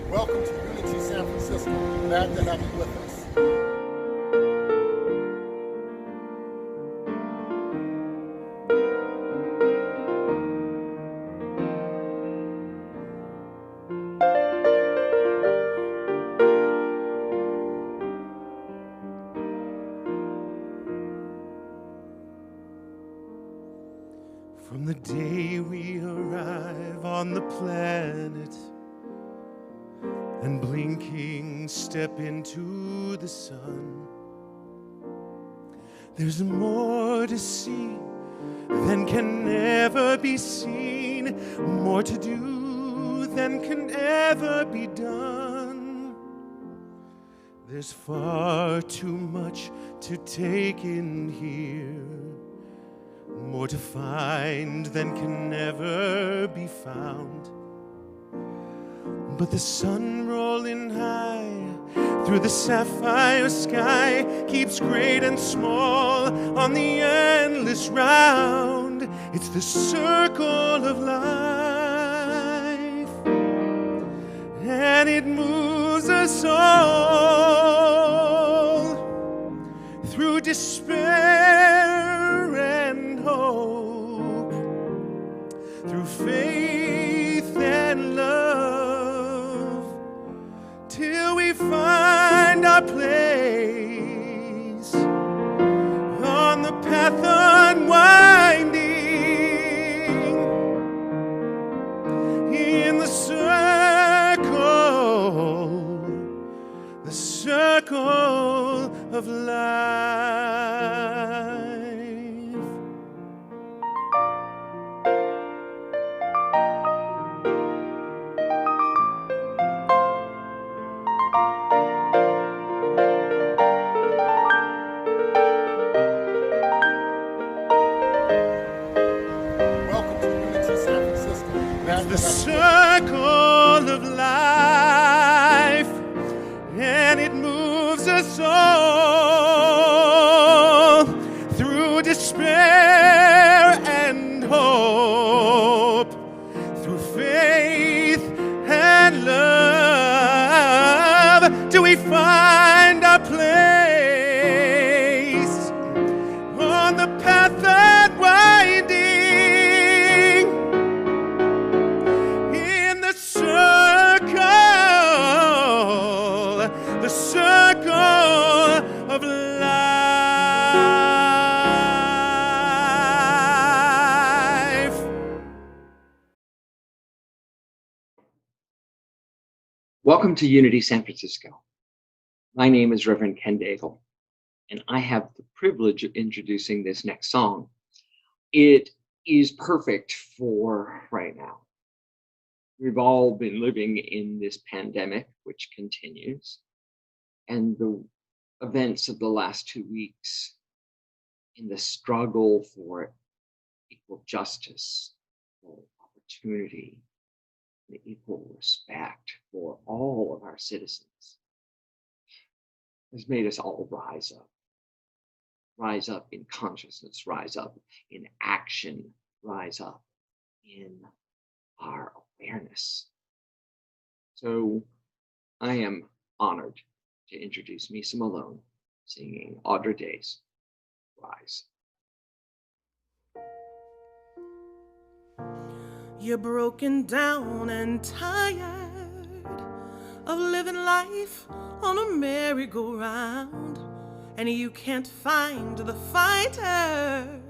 Welcome to Unity San Francisco. Glad to have you with us. From the day we arrive on the planet and blinking step into the sun, there's more to see than can ever be seen, more to do than can ever be done. There's far too much to take in here, more to find than can ever be found. But the sun rolling high through the sapphire sky keeps great and small on the endless round. It's the circle of life, and it moves us all through despair and hope, through faith and love, till we find our place on the path unwinding in the circle of life. Welcome to Unity San Francisco. Glad The to have circle of life, and it moves us all through despair and hope, through faith and love, till we find our place on the path unwinding in the circle of life. Welcome to Unity San Francisco. My name is Reverend Ken Daigle, and I have the privilege of introducing this next song. It is perfect for right now. We've all been living in this pandemic, which continues, and the events of the last 2 weeks in the struggle for equal justice, for opportunity, and equal respect for all of our citizens has made us all rise up in consciousness, rise up in action, rise up in our awareness So I am honored to introduce Misa Malone singing Audra Day's Rise. You're broken down and tired of living life on a merry-go-round, and you can't find the fighter,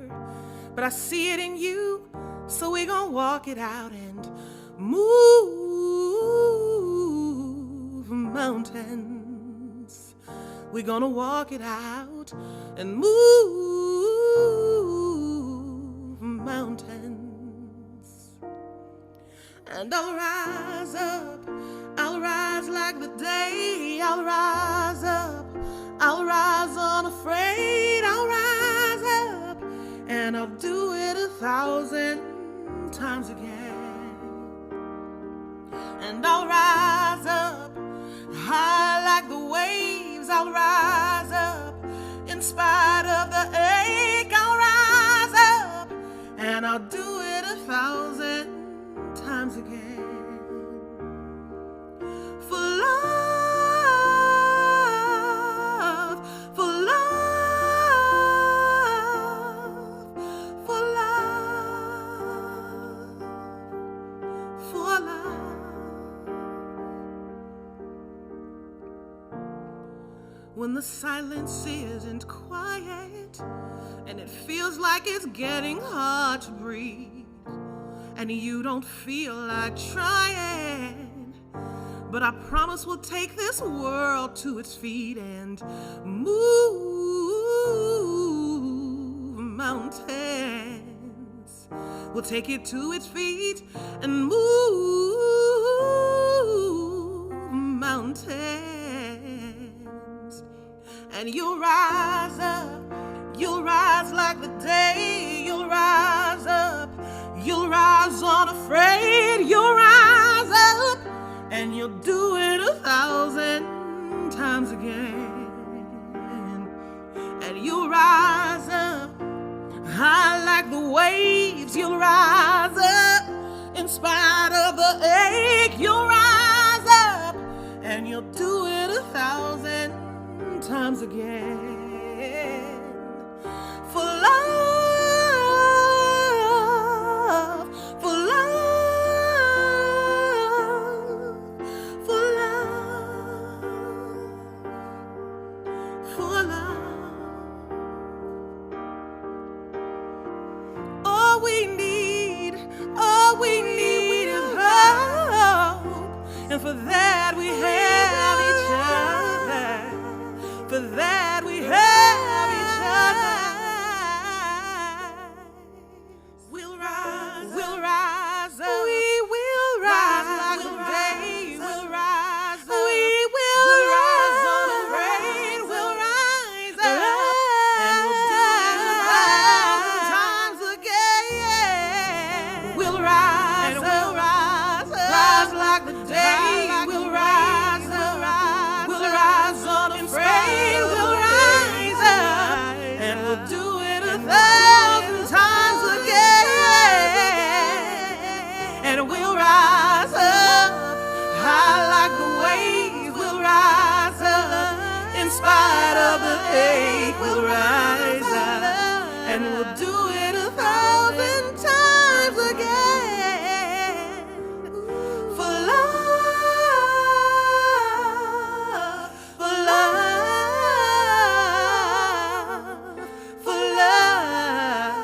but I see it in you, so we gonna walk it out and move mountains. We're gonna walk it out and move mountains. And I'll rise up, I'll rise like the day, I'll rise up, I'll rise unafraid, I'll rise up, and I'll do it 1,000 times again. And I'll rise up, high like the waves, I'll rise up, in spite of the ache, I'll rise up, and I'll do it 1,000 times again. For love, for love, for love, for love. When the silence isn't quiet and it feels like it's getting hard to breathe, and you don't feel like trying, but I promise we'll take this world to its feet and move mountains. We'll take it to its feet and move mountains. And you'll rise up, you'll rise like the day, you'll rise up, you'll rise unafraid, you'll rise up, and you'll do it 1,000 times again. And you'll rise up, high like the waves, you'll rise up, in spite of the ache, you'll rise up, and you'll do it 1,000 times again. For love, for love, for love, for love. All we need is hope, and for that we have each other. For that we have each other. We'll rise up. We will rise like the day. We'll rise up. We will rise unafraid. We'll rise up. And we'll do it 1,000 times again. We'll rise up. We'll rise up. Rise like the day. We'll rise up. We'll rise unafraid. We'll rise up. And we'll do it 1,000 times again. And we'll rise up, high like the waves. We'll rise up, in spite of the ache. We'll rise up, and we'll do it 1,000 times again. For love, for love, for love,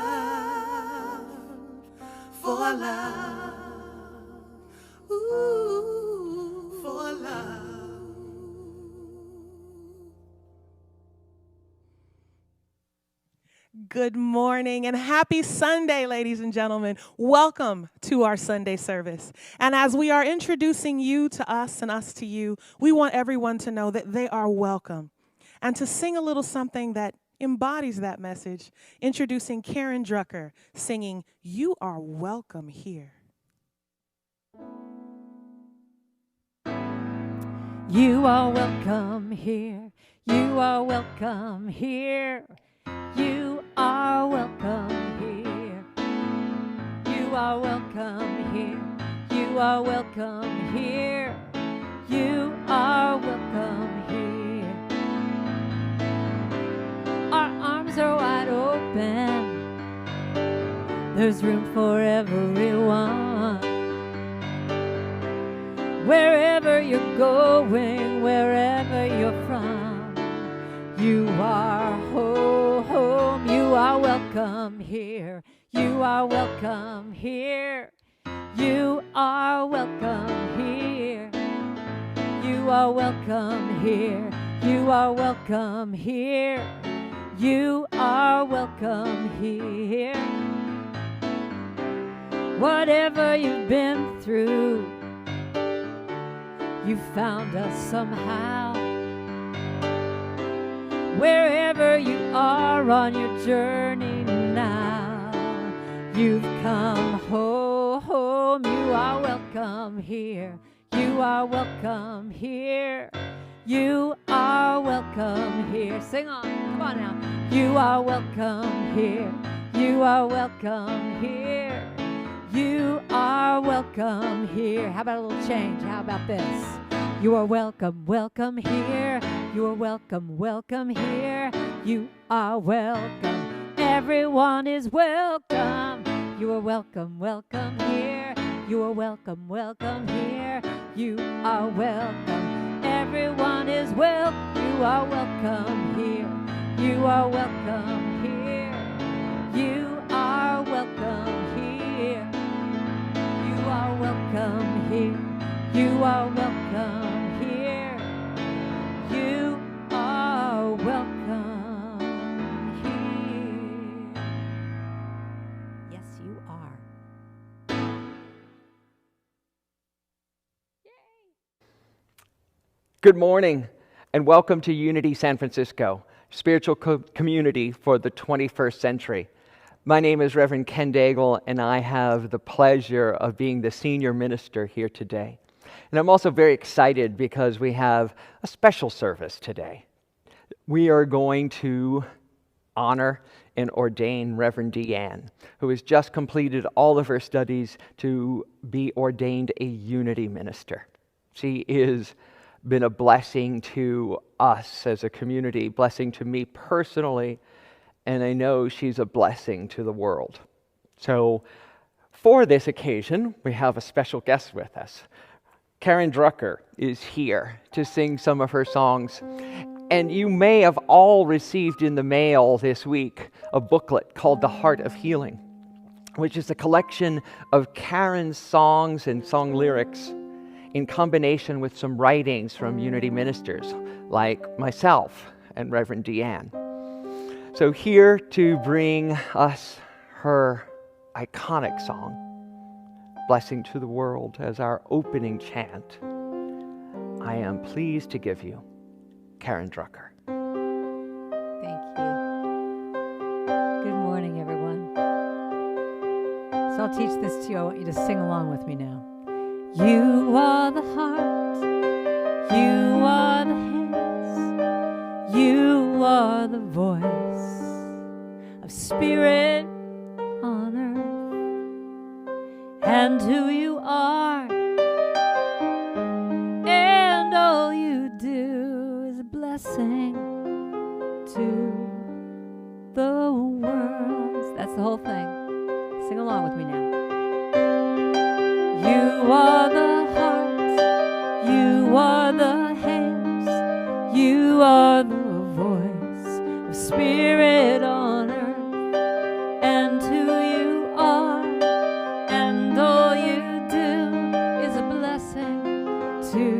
for love, ooh, for love. Good morning and happy Sunday, ladies and gentlemen. Welcome to our Sunday service. And as we are introducing you to us and us to you, we want everyone to know that they are welcome. And to sing a little something that embodies that message, introducing Karen Drucker singing, "You Are Welcome Here." You are welcome here. You are welcome here. You are welcome here. You are welcome here. You are welcome here. There's room for everyone. Wherever you're going, wherever you're from, you are home. You are welcome here. You are welcome here. You are welcome here. You are welcome here. You are welcome here. You are welcome here. Whatever you've been through, you found us somehow. Wherever you are on your journey now, you've come home. You are welcome here. You are welcome here. You are welcome here. Sing on. Come on now. You are welcome here. You are welcome here. You are welcome here. How about a little change? How about this? You are welcome, welcome here. You are welcome, welcome here. You are welcome. Everyone is welcome. You are welcome, welcome here. You are welcome, welcome here. You are welcome. Everyone is welcome. You are welcome here. You are welcome here. You are welcome here. You are welcome here. You are welcome here. You are welcome here. Yes, you are. Good morning, and welcome to Unity San Francisco, spiritual community for the 21st century. My name is Reverend Ken Daigle, and I have the pleasure of being the senior minister here today. And I'm also very excited because we have a special service today. We are going to honor and ordain Reverend Deanne, who has just completed all of her studies to be ordained a Unity minister. She has been a blessing to us as a community, blessing to me personally, and I know she's a blessing to the world. So for this occasion, we have a special guest with us. Karen Drucker is here to sing some of her songs. And you may have all received in the mail this week a booklet called The Heart of Healing, which is a collection of Karen's songs and song lyrics in combination with some writings from Unity ministers like myself and Reverend Deanne. So here to bring us her iconic song, Blessing to the World, as our opening chant, I am pleased to give you Karen Drucker. Thank you. Good morning, everyone. So I'll teach this to you. I want you to sing along with me now. You are the heart. You are the hands. You are the voice of spirit on earth. And who you are, and all you do is a blessing to the world. That's the whole thing. Sing along with me now. You are the heart, you are the hands, you are the voice of spirit on earth, and who you are, and all you do is a blessing to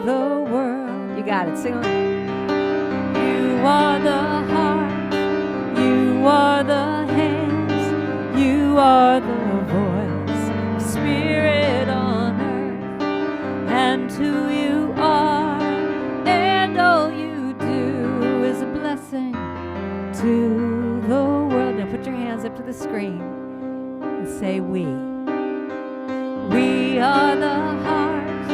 the world. You got it, sing along. You are the heart, you are the hands, you are the voice of spirit on earth, and who you are, and all you do is a blessing to the world. Now put your hands up to the screen and say we. We are the heart,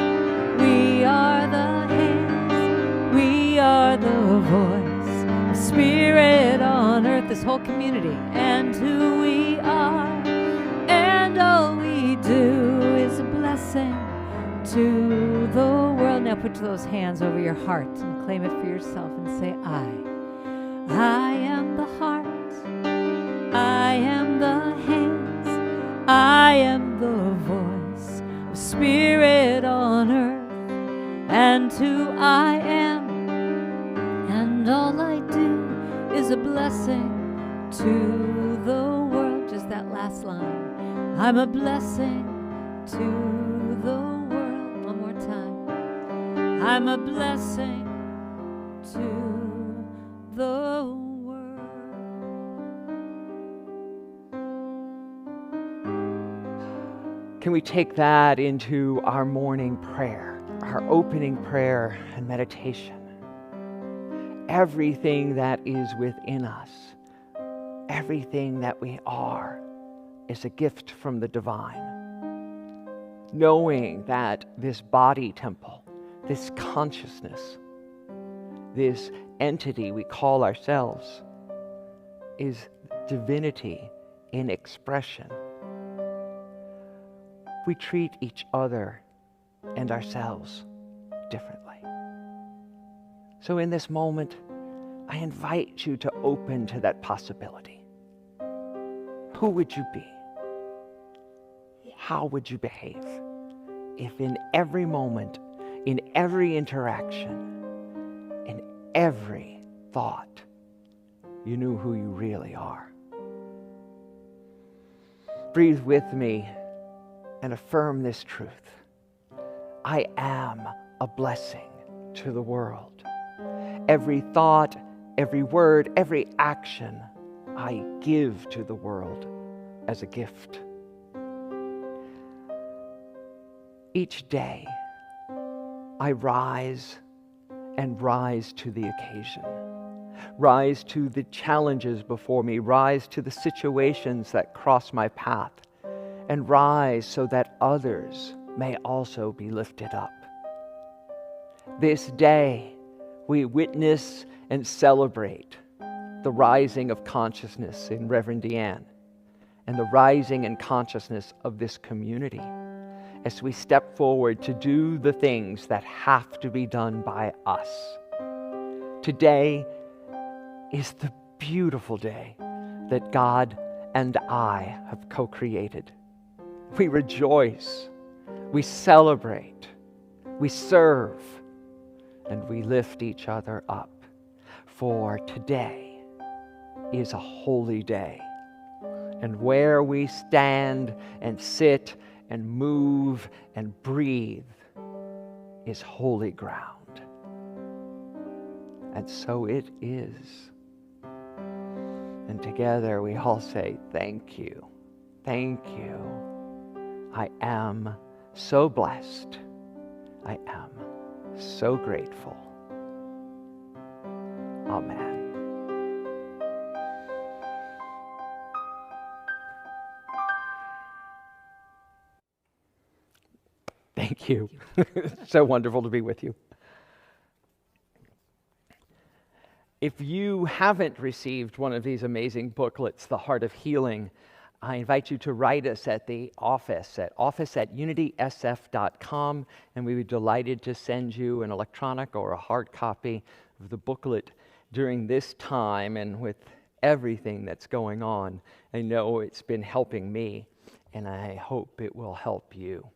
we are the hands, we are the voice of spirit on earth, this whole community, and who we are, and all we do is a blessing to the world. Now put those hands over your heart and claim it for yourself and say, I am the heart, I am the hands, I am the voice of spirit on earth, and who I am, and all I do is a blessing to the world. Just that last line. I'm a blessing to the world. One more time. I'm a blessing to the world. Can we take that into our morning prayer, our opening prayer and meditation? Everything that is within us, everything that we are, is a gift from the divine. Knowing that this body temple, this consciousness, this entity we call ourselves, is divinity in expression. We treat each other and ourselves differently. So in this moment, I invite you to open to that possibility. Who would you be? How would you behave if in every moment, in every interaction, in every thought, you knew who you really are? Breathe with me and affirm this truth. I am a blessing to the world. Every thought, every word, every action I give to the world as a gift. Each day, I rise and rise to the occasion. Rise to the challenges before me. Rise to the situations that cross my path. And rise so that others may also be lifted up. This day, we witness and celebrate the rising of consciousness in Reverend Deanne and the rising in consciousness of this community as we step forward to do the things that have to be done by us. Today is the beautiful day that God and I have co-created. We rejoice, we celebrate, we serve, and we lift each other up. For today is a holy day. And where we stand and sit and move and breathe is holy ground. And so it is. And together we all say, thank you, thank you. I am so blessed. I am so grateful. Amen. Thank you. So wonderful to be with you. If you haven't received one of these amazing booklets, The Heart of Healing, I invite you to write us at the office at unitysf.com, and we would be delighted to send you an electronic or a hard copy of the booklet during this time. And with everything that's going on, I know it's been helping me, and I hope it will help you.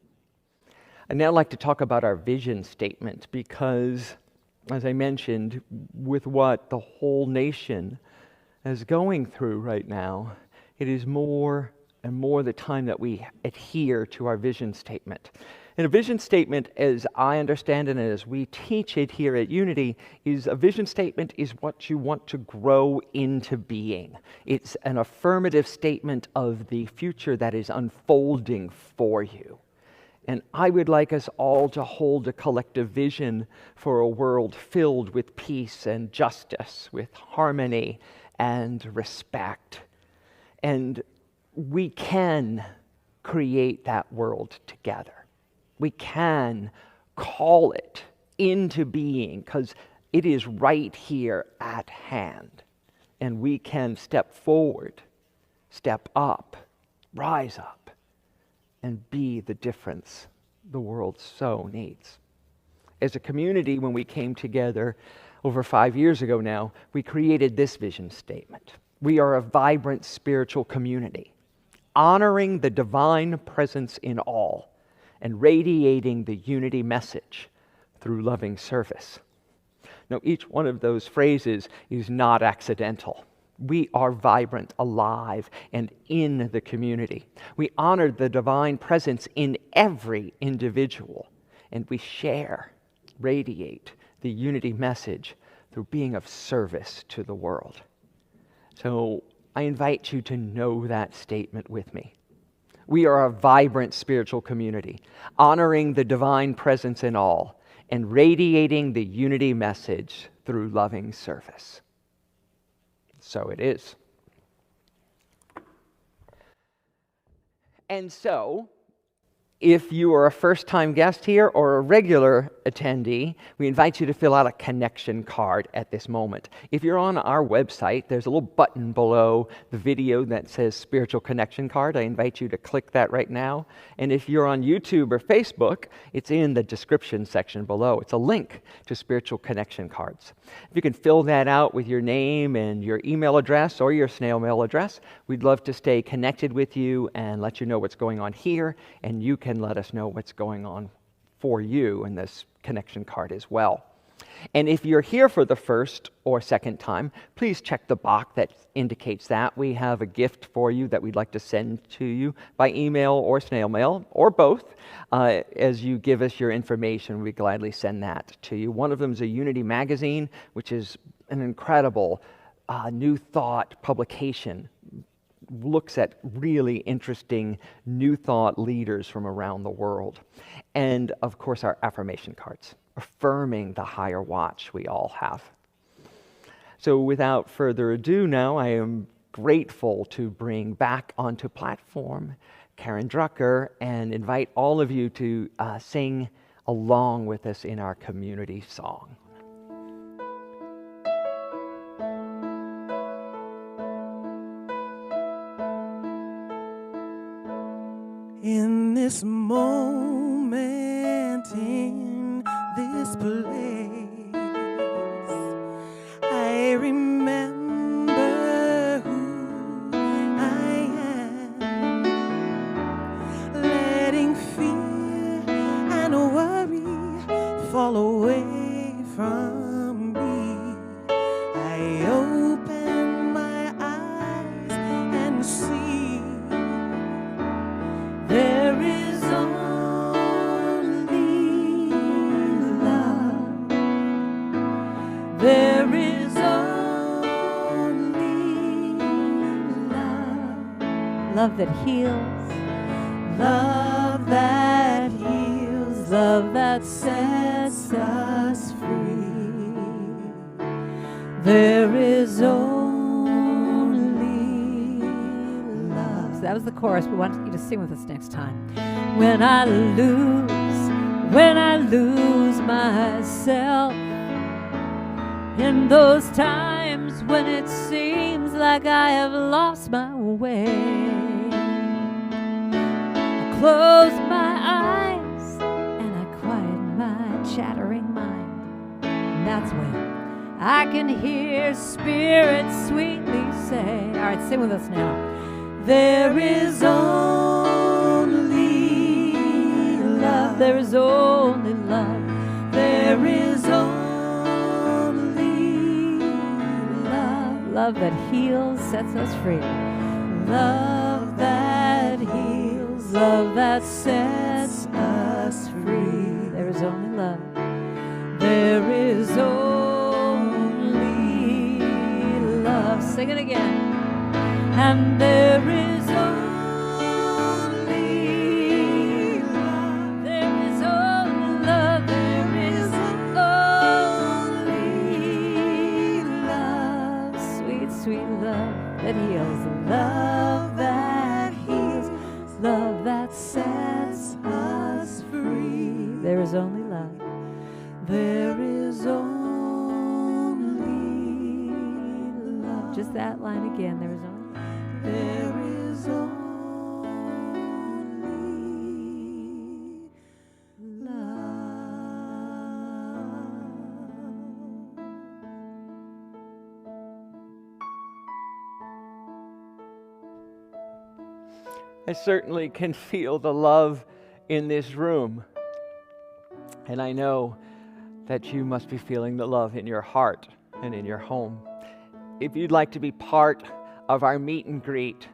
I'd now like to talk about our vision statement because, as I mentioned, with what the whole nation is going through right now, it is more and more the time that we adhere to our vision statement. And a vision statement, as I understand it and as we teach it here at Unity, is a vision statement is what you want to grow into being. It's an affirmative statement of the future that is unfolding for you. And I would like us all to hold a collective vision for a world filled with peace and justice, with harmony and respect. And we can create that world together. We can call it into being because it is right here at hand. And we can step forward, step up, rise up, and be the difference the world so needs. As a community, when we came together over 5 years ago now, we created this vision statement. We are a vibrant spiritual community. honoring the divine presence in all and radiating the unity message through loving service. Now, each one of those phrases is not accidental. We are vibrant, alive, and in the community. We honor the divine presence in every individual, and we share, radiate the unity message through being of service to the world. So I invite you to know that statement with me. We are a vibrant spiritual community, honoring the divine presence in all and radiating the unity message through loving service. So it is. And so, if you are a first-time guest here or a regular attendee, we invite you to fill out a connection card at this moment. If you're on our website, there's a little button below the video that says Spiritual Connection Card. I invite you to click that right now. And if you're on YouTube or Facebook, it's in the description section below. It's a link to Spiritual Connection Cards. If you can fill that out with your name and your email address or your snail mail address, we'd love to stay connected with you and let you know what's going on here, and you can let us know what's going on for you in this connection card as well. And if you're here for the first or second time, please check the box that indicates that. We have a gift for you that we'd like to send to you by email or snail mail, or both. As you give us your information, we gladly send that to you. One of them is a Unity magazine, which is an incredible New Thought publication. Looks at really interesting New Thought leaders from around the world. And of course, our affirmation cards, affirming the higher watch we all have. So without further ado now, I am grateful to bring back onto platform Karen Drucker and invite all of you to sing along with us in our community song. In this moment, in this place, I remember who I am, letting fear and worry fall away from me. I open my eyes and see there is only love. There is only love. Love that heals, Love that heals, love that sets us free. There is only love. so that was the chorus. We want you to sing with us next time. When I lose myself in those times when it seems like I have lost my way, I close my eyes and I quiet my chattering mind. And that's when I can hear Spirit sweetly say, all right, sing with us now. There is only love. There is only love. There is only love. Love that heals, sets us free. Love that heals, love that sets us free. There is only love. There is only love. Sing it again. And there is only love. There is only love. There is only love. Sweet, sweet love that heals. Love that heals. Love that sets us free. There is only love. There is only love. Just that line again. There is only. There is only love. I certainly can feel the love in this room. And I know that you must be feeling the love in your heart and in your home. If you'd like to be part of our meet and greet,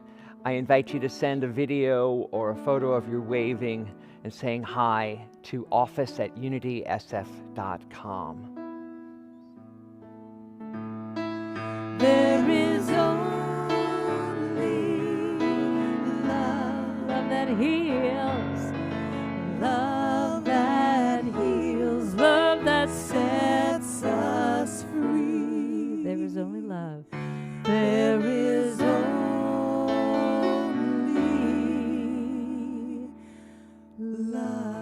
I invite you to send a video or a photo of you waving and saying hi to office@unitysf.com. There is only love, love that heals, love that heals, love that sets us free. There is only love. There is only love.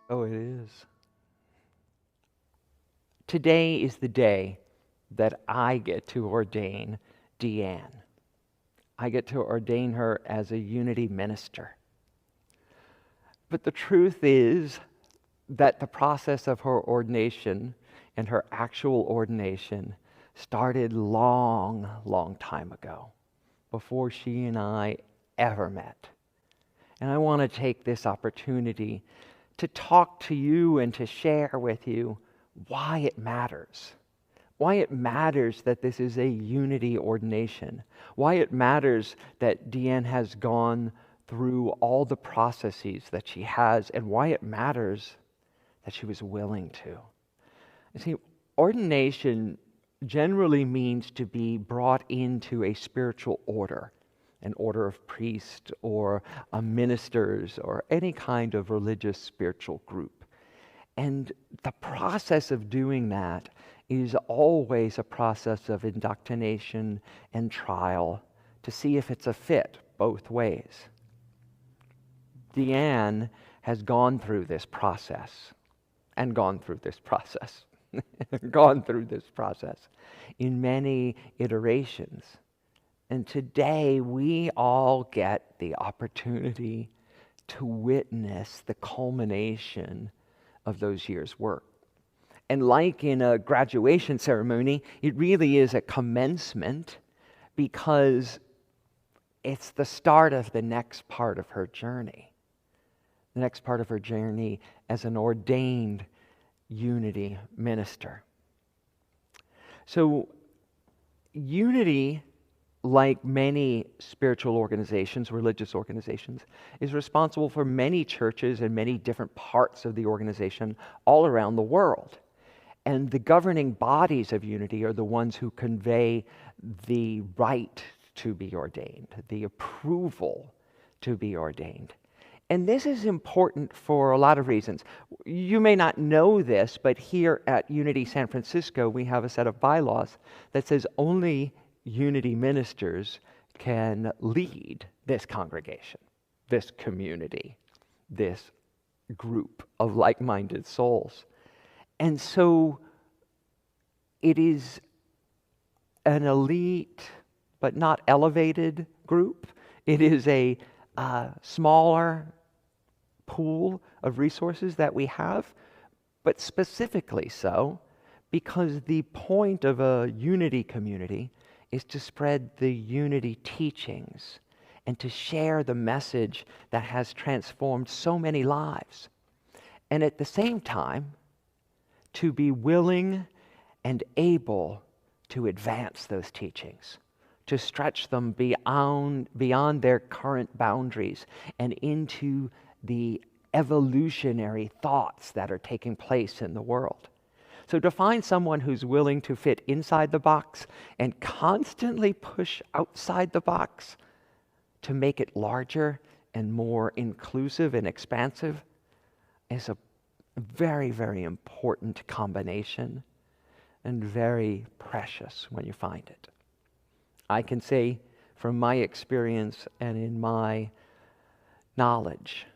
Oh, it is. Today is the day that I get to ordain Deanne. I get to ordain her as a Unity minister. But the truth is that the process of her ordination and her actual ordination started long time ago, before she and I ever met. And I want to take this opportunity to talk to you and to share with you why it matters. Why it matters that this is a Unity ordination. Why it matters that Deanne has gone through all the processes that she has, and why it matters that she was willing to. You see, ordination generally means to be brought into a spiritual order, an order of priests or ministers or any kind of religious spiritual group. And the process of doing that is always a process of indoctrination and trial to see if it's a fit both ways. Deanne has gone through this process and gone through this process, gone through this process in many iterations. And today we all get the opportunity to witness the culmination of those years' work. And like in a graduation ceremony, it really is a commencement, because it's the start of the next part of her journey. The next part of her journey as an ordained Unity minister. So Unity, like many spiritual organizations, religious organizations, is responsible for many churches and many different parts of the organization all around the world. And the governing bodies of Unity are the ones who convey the right to be ordained, the approval to be ordained. And this is important for a lot of reasons. You may not know this, but here at Unity San Francisco, we have a set of bylaws that says only Unity ministers can lead this congregation, this community, this group of like-minded souls. And so it is an elite but not elevated group. It is a smaller pool of resources that we have, but specifically so because the point of a Unity community is to spread the Unity teachings and to share the message that has transformed so many lives. And at the same time, to be willing and able to advance those teachings, to stretch them beyond their current boundaries and into the evolutionary thoughts that are taking place in the world. So to find someone who's willing to fit inside the box and constantly push outside the box to make it larger and more inclusive and expansive is a very, very important combination and very precious when you find it. I can say from my experience and in my knowledge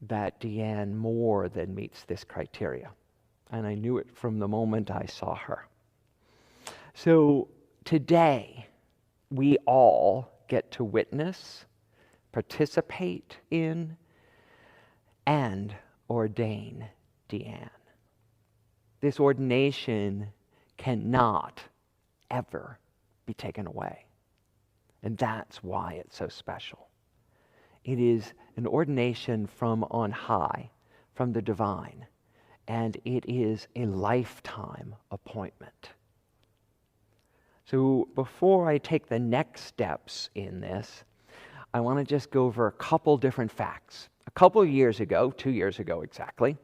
that Deanne more than meets this criteria. And I knew it from the moment I saw her. So today, we all get to witness, participate in, and ordain Deanne. This ordination cannot ever be taken away. And that's why it's so special. It is an ordination from on high, from the divine, and it is a lifetime appointment. So before I take the next steps in this, I want to just go over a couple different facts. A couple of years ago, 2 years ago exactly,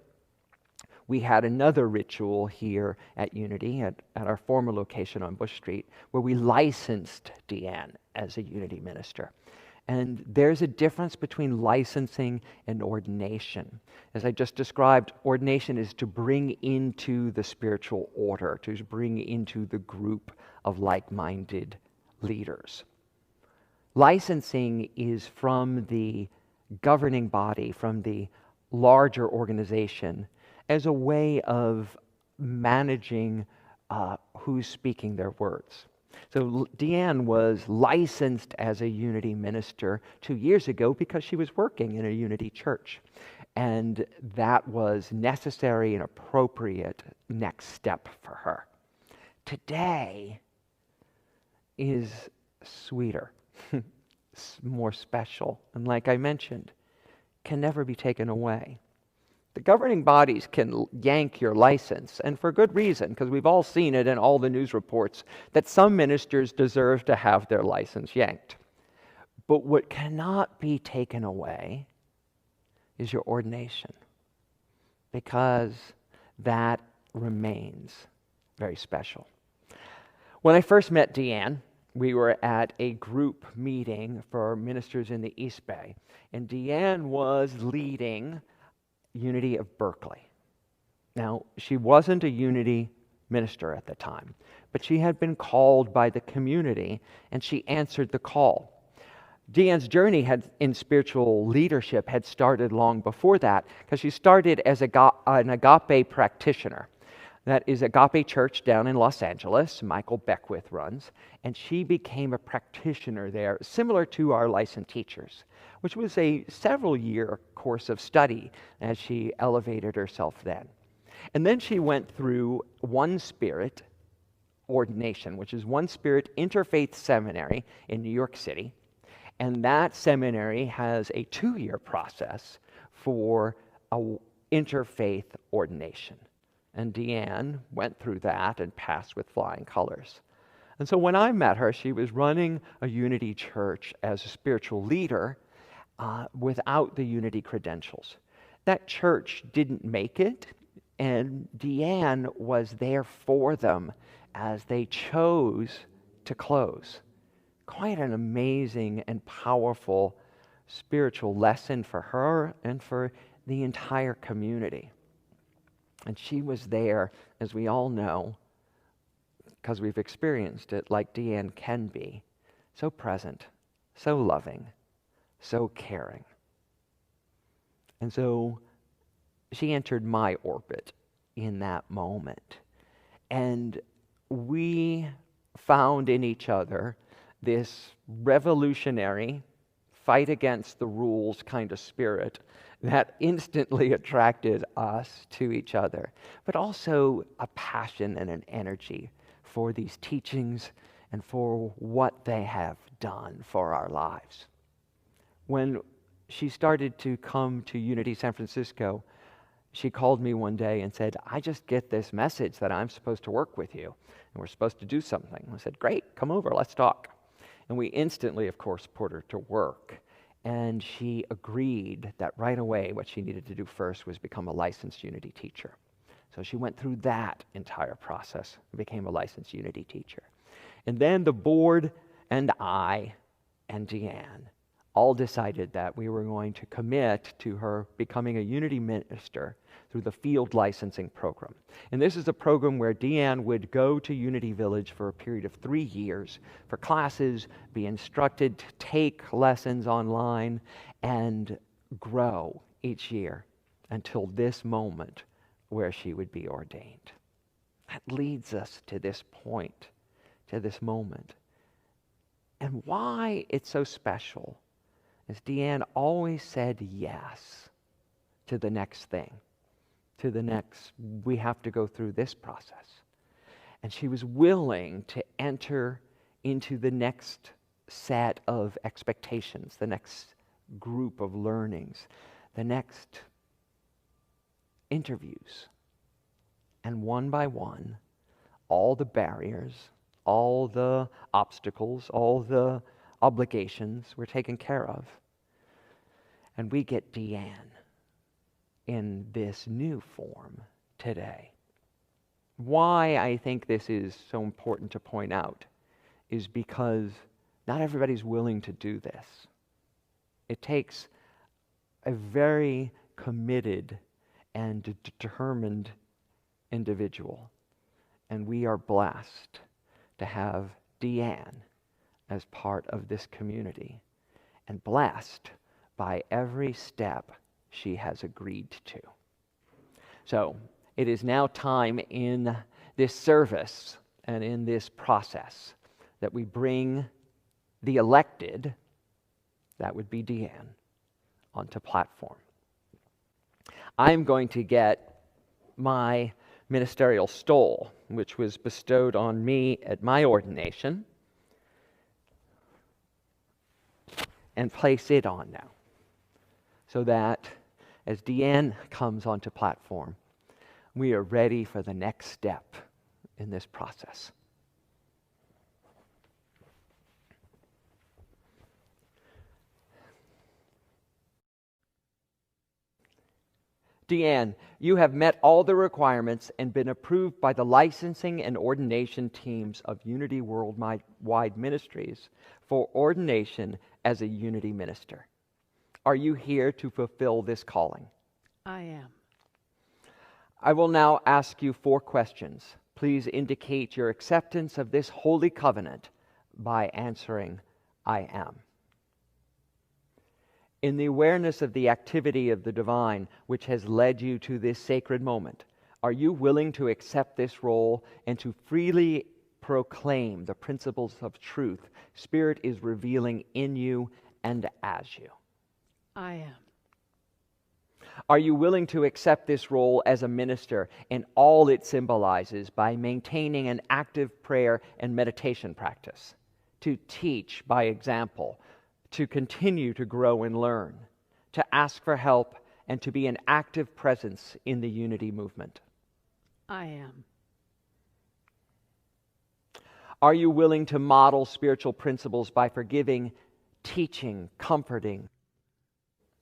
we had another ritual here at Unity, at our former location on Bush Street, where we licensed Deanne as a Unity minister. And there's a difference between licensing and ordination. As I just described, ordination is to bring into the spiritual order, to bring into the group of like-minded leaders. Licensing is from the governing body, from the larger organization, as a way of managing who's speaking their words. So Deanne was licensed as a Unity minister 2 years ago because she was working in a Unity church. And that was necessary and appropriate next step for her. Today is sweeter, more special, and like I mentioned, can never be taken away. The governing bodies can yank your license, and for good reason, because we've all seen it in all the news reports that some ministers deserve to have their license yanked. But what cannot be taken away is your ordination, because that remains very special. When I first met Deanne, we were at a group meeting for ministers in the East Bay, and Deanne was leading Unity of Berkeley. Now, she wasn't a Unity minister at the time, but she had been called by the community, and she answered the call. Deanne's journey in spiritual leadership had started long before that, because she started as an agape practitioner. That is Agape Church down in Los Angeles, Michael Beckwith runs, and she became a practitioner there, similar to our licensed teachers, which was a several-year course of study as she elevated herself then. And then she went through One Spirit ordination, which is One Spirit Interfaith Seminary in New York City, and that seminary has a 2-year process for an interfaith ordination. And Deanne went through that and passed with flying colors. And so when I met her, she was running a Unity church as a spiritual leader without the Unity credentials. That church didn't make it, and Deanne was there for them as they chose to close. Quite an amazing and powerful spiritual lesson for her and for the entire community. And she was there, as we all know, because we've experienced it, like Deanne can be, so present, so loving, so caring. And so she entered my orbit in that moment. And we found in each other this revolutionary, fight against the rules kind of spirit that instantly attracted us to each other, but also a passion and an energy for these teachings and for what they have done for our lives. When she started to come to Unity San Francisco, she called me one day and said, I just get this message that I'm supposed to work with you, and we're supposed to do something. I said, great, come over, let's talk. And we instantly, of course, put her to work. And she agreed that right away what she needed to do first was become a licensed Unity teacher. So she went through that entire process and became a licensed Unity teacher. And then the board and I and Deanne all decided that we were going to commit to her becoming a Unity minister through the field licensing program. And this is a program where Deanne would go to Unity Village for a period of 3 years for classes, be instructed to take lessons online, and grow each year until this moment where she would be ordained. That leads us to this point, to this moment. And why it's so special is Deanne always said yes to the next thing, to the next, we have to go through this process. And she was willing to enter into the next set of expectations, the next group of learnings, the next interviews. And one by one, all the barriers, all the obstacles, all the obligations were taken care of. And we get Deanne in this new form today. Why I think this is so important to point out is because not everybody's willing to do this. It takes a very committed and determined individual. And we are blessed to have Deanne as part of this community, and blessed by every step she has agreed to. So it is now time in this service and in this process that we bring the elected, that would be Deanne, onto platform. I'm going to get my ministerial stole, which was bestowed on me at my ordination, and place it on now, so that as Deanne comes onto platform, we are ready for the next step in this process. Deanne, you have met all the requirements and been approved by the licensing and ordination teams of Unity Worldwide Ministries for ordination as a Unity minister. Are you here to fulfill this calling? I am. I will now ask you 4 questions. Please indicate your acceptance of this holy covenant by answering, I am. In the awareness of the activity of the divine which has led you to this sacred moment, are you willing to accept this role and to freely proclaim the principles of truth Spirit is revealing in you and as you? I am. Are you willing to accept this role as a minister and all it symbolizes by maintaining an active prayer and meditation practice, to teach by example, to continue to grow and learn, to ask for help, and to be an active presence in the unity movement? I am. Are you willing to model spiritual principles by forgiving, teaching, comforting,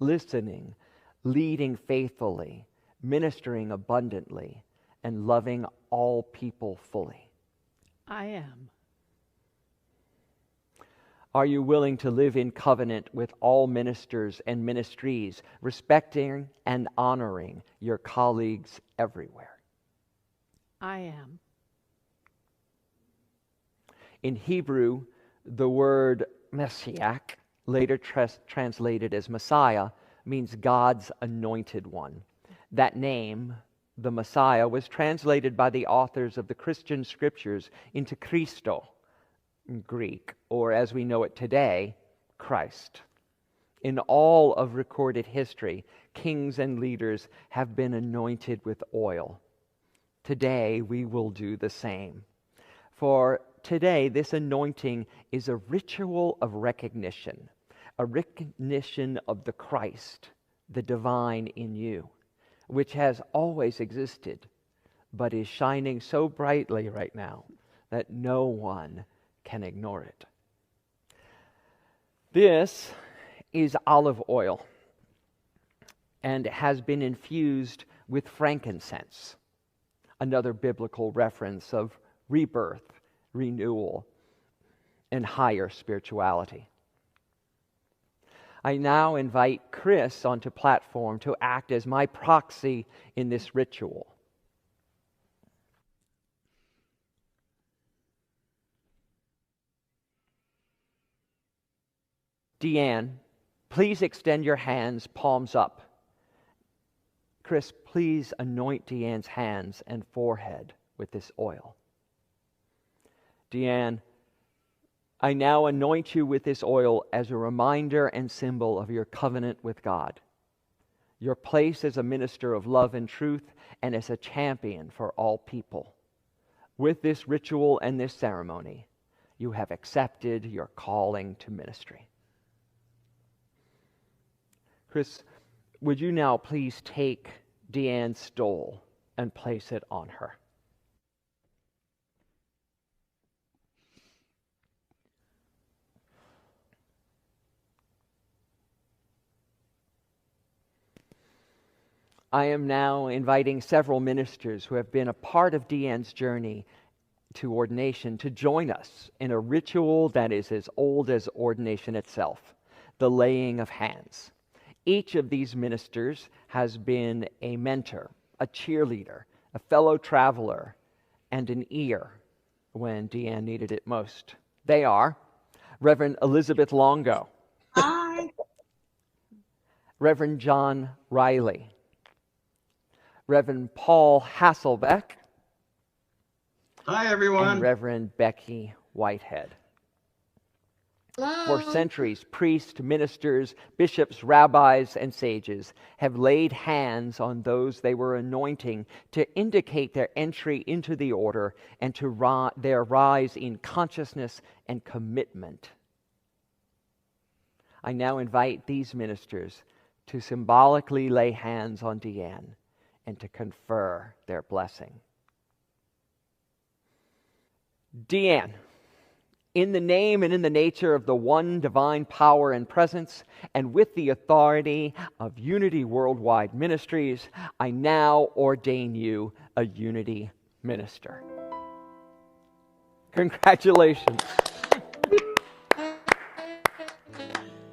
listening, leading faithfully, ministering abundantly, and loving all people fully? I am. Are you willing to live in covenant with all ministers and ministries, respecting and honoring your colleagues everywhere? I am. In Hebrew, the word Messiah, later translated as Messiah, means God's anointed one. That name, the Messiah, was translated by the authors of the Christian scriptures into Christo, in Greek, or as we know it today, Christ. In all of recorded history, kings and leaders have been anointed with oil. Today, we will do the same. For today, this anointing is a ritual of recognition, a recognition of the Christ, the divine in you, which has always existed, but is shining so brightly right now that no one can ignore it. This is olive oil and has been infused with frankincense, another biblical reference of rebirth, renewal, and higher spirituality. I now invite Chris onto platform to act as my proxy in this ritual. Deanne, please extend your hands, palms up. Chris, please anoint Deanne's hands and forehead with this oil. Deanne, I now anoint you with this oil as a reminder and symbol of your covenant with God, your place as a minister of love and truth, and as a champion for all people. With this ritual and this ceremony, you have accepted your calling to ministry. Chris, would you now please take Deanne's stole and place it on her? I am now inviting several ministers who have been a part of Deanne's journey to ordination to join us in a ritual that is as old as ordination itself, the laying of hands. Each of these ministers has been a mentor, a cheerleader, a fellow traveler, and an ear when Deanne needed it most. They are Reverend Elizabeth Longo. Hi. Reverend John Riley. Reverend Paul Hasselbeck. Hi, everyone. And Reverend Becky Whitehead. For centuries, priests, ministers, bishops, rabbis, and sages have laid hands on those they were anointing to indicate their entry into the order and to their rise in consciousness and commitment. I now invite these ministers to symbolically lay hands on Deanne and to confer their blessing. Deanne, in the name and in the nature of the one divine power and presence, and with the authority of Unity Worldwide Ministries, I now ordain you a Unity minister. Congratulations.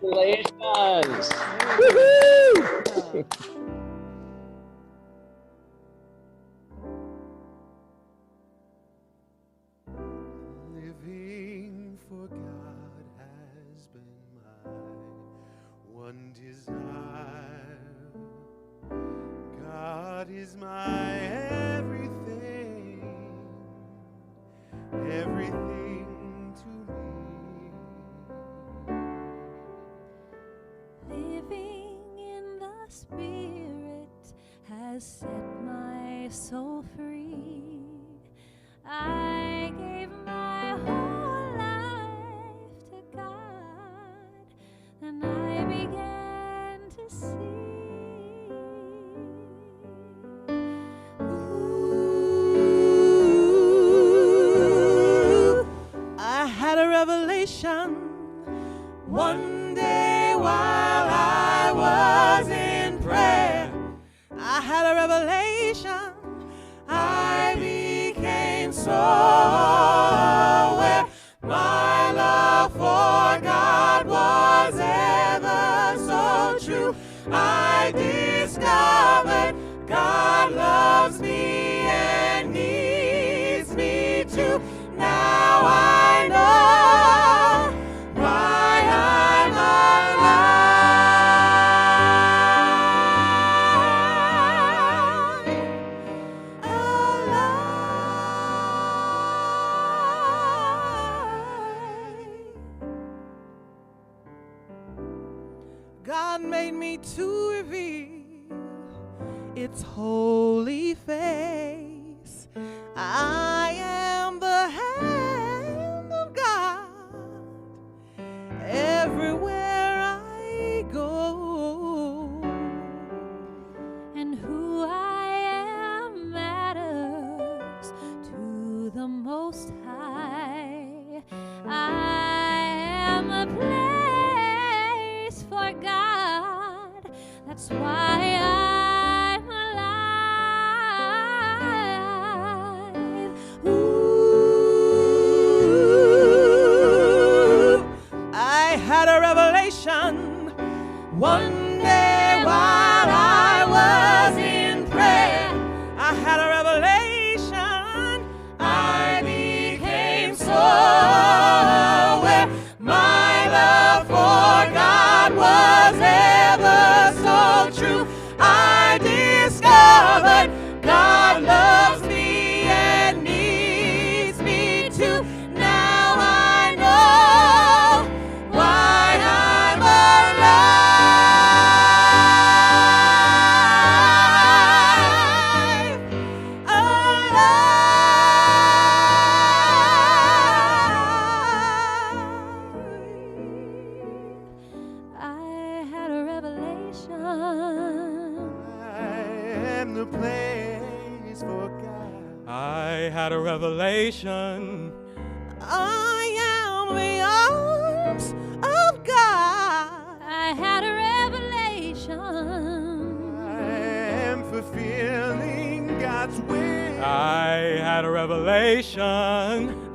Congratulations. Woo-hoo! Living for God has been my one desire. God is my everything, everything to me. Living in the Spirit has set my soul free. I gave my whole life to God, and I began to see. Ooh, I had a revelation one day while I was in prayer. I had a revelation. I became so aware. My love for God was ever so true. I discovered God loves me and needs me too. Now I know why I'm God made me to reveal its holy face. I am the hand of God everywhere I go. And who I am matters to the Most High. I am a place for God. That's why I'm alive. Ooh, I had a revelation one day while I was in prayer. I had a revelation. I became so aware. My love for God was ever so true. I discovered God loves me and needs me too. Now I know why I'm alive. am the place for God. I had a revelation. I am the arms of God. I had a revelation. I am fulfilling God's will. I had a revelation.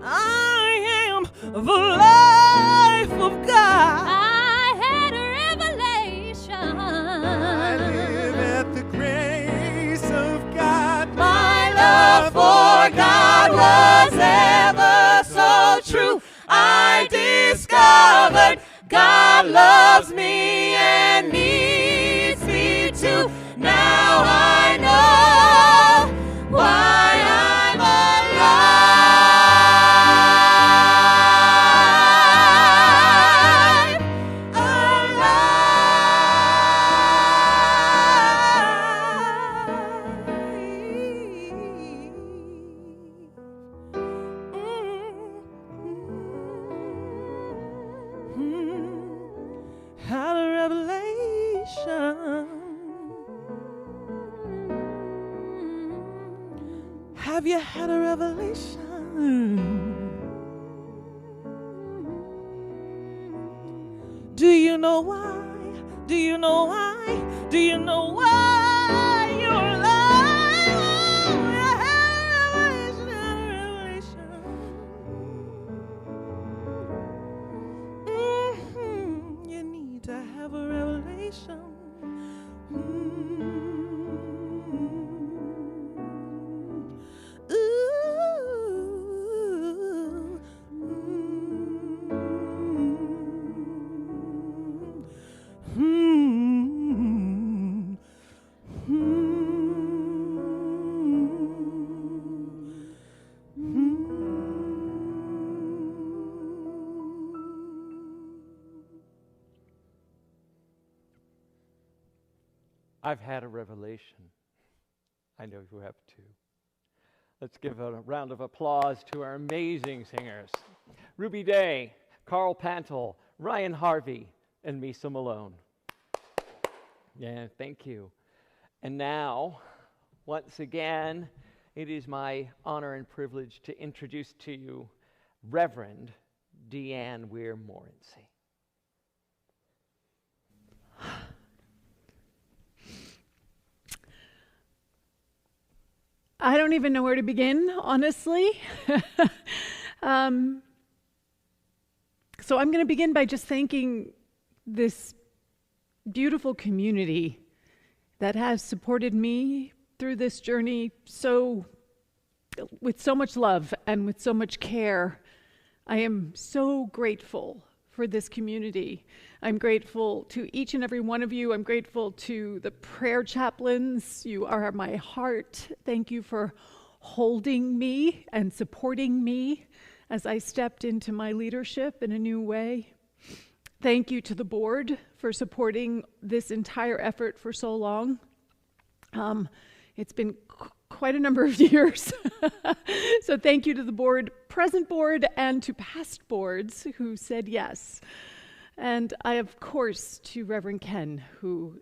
I am the life of God. I had a revelation. I live at the grace of God. My love for God was ever so true. I discovered God loves me and needs me too. Now I know why I'm alive. Had a revelation. Have you had a revelation? Do you know why? Do you know why? Do you know why you're alive? Oh, you had a revelation, You need to have a revelation. I've had a revelation. I know you have too. Let's give a round of applause to our amazing singers. Ruby Day, Carl Pantel, Ryan Harvey, and Misa Malone. Yeah, thank you. And now, once again, it is my honor and privilege to introduce to you Reverend Deanne Weir-Morency. I don't even know where to begin, honestly. So I'm going to begin by just thanking this beautiful community that has supported me through this journey with so much love and with so much care. I am so grateful for this community. I'm grateful to each and every one of you. I'm grateful to the prayer chaplains. You are my heart. Thank you for holding me and supporting me as I stepped into my leadership in a new way. Thank you to the board for supporting this entire effort for so long. It's been quite a number of years. So thank you to the board, present board, and to past boards who said yes. And I, of course, to Reverend Ken, who,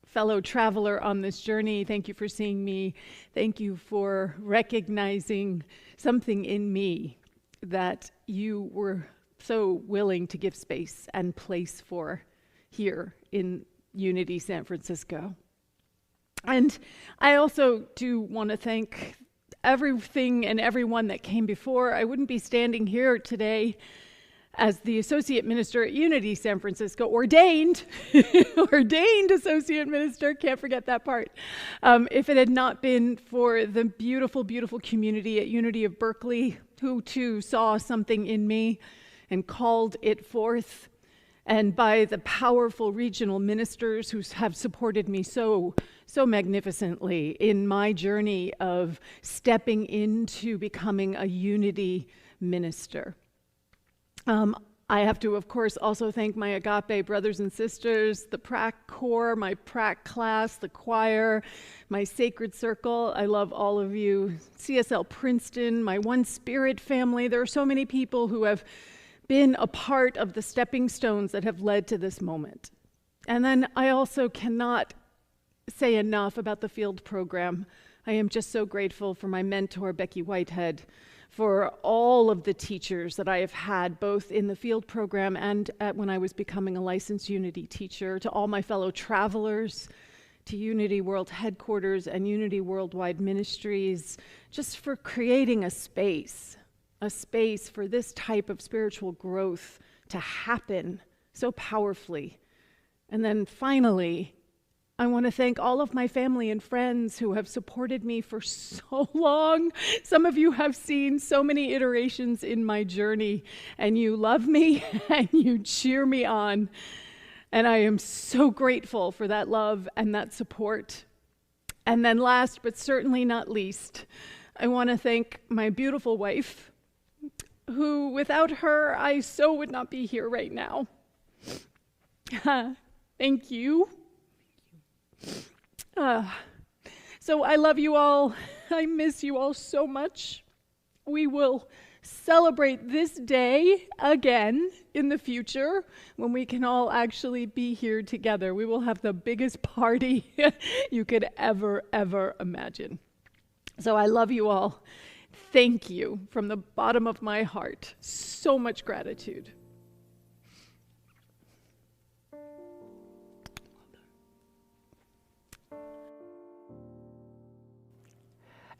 fellow traveler on this journey, thank you for seeing me. Thank you for recognizing something in me that you were so willing to give space and place for here in Unity San Francisco. And I also do want to thank everything and everyone that came before. I wouldn't be standing here today as the associate minister at Unity San Francisco, ordained associate minister, can't forget that part, if it had not been for the beautiful, beautiful community at Unity of Berkeley, who too saw something in me and called it forth, and by the powerful regional ministers who have supported me so magnificently in my journey of stepping into becoming a Unity minister. I have to, of course, also thank my Agape brothers and sisters, the prac corps, my prac class, the choir, my sacred circle. I love all of you. CSL Princeton, my One Spirit family. There are so many people who have been a part of the stepping stones that have led to this moment. And then I also cannot say enough about the field program. I am just so grateful for my mentor, Becky Whitehead, for all of the teachers that I have had, both in the field program and when I was becoming a licensed Unity teacher, to all my fellow travelers, to Unity World Headquarters and Unity Worldwide Ministries, just for creating a space for this type of spiritual growth to happen so powerfully. And then finally, I want to thank all of my family and friends who have supported me for so long. Some of you have seen so many iterations in my journey, and you love me and you cheer me on. And I am so grateful for that love and that support. And then last, but certainly not least, I want to thank my beautiful wife, who without her, I so would not be here right now. Thank you. So I love you all. I miss you all so much. We will celebrate this day again in the future when we can all actually be here together. We will have the biggest party you could ever imagine. So I love you all. Thank you from the bottom of my heart. So much gratitude.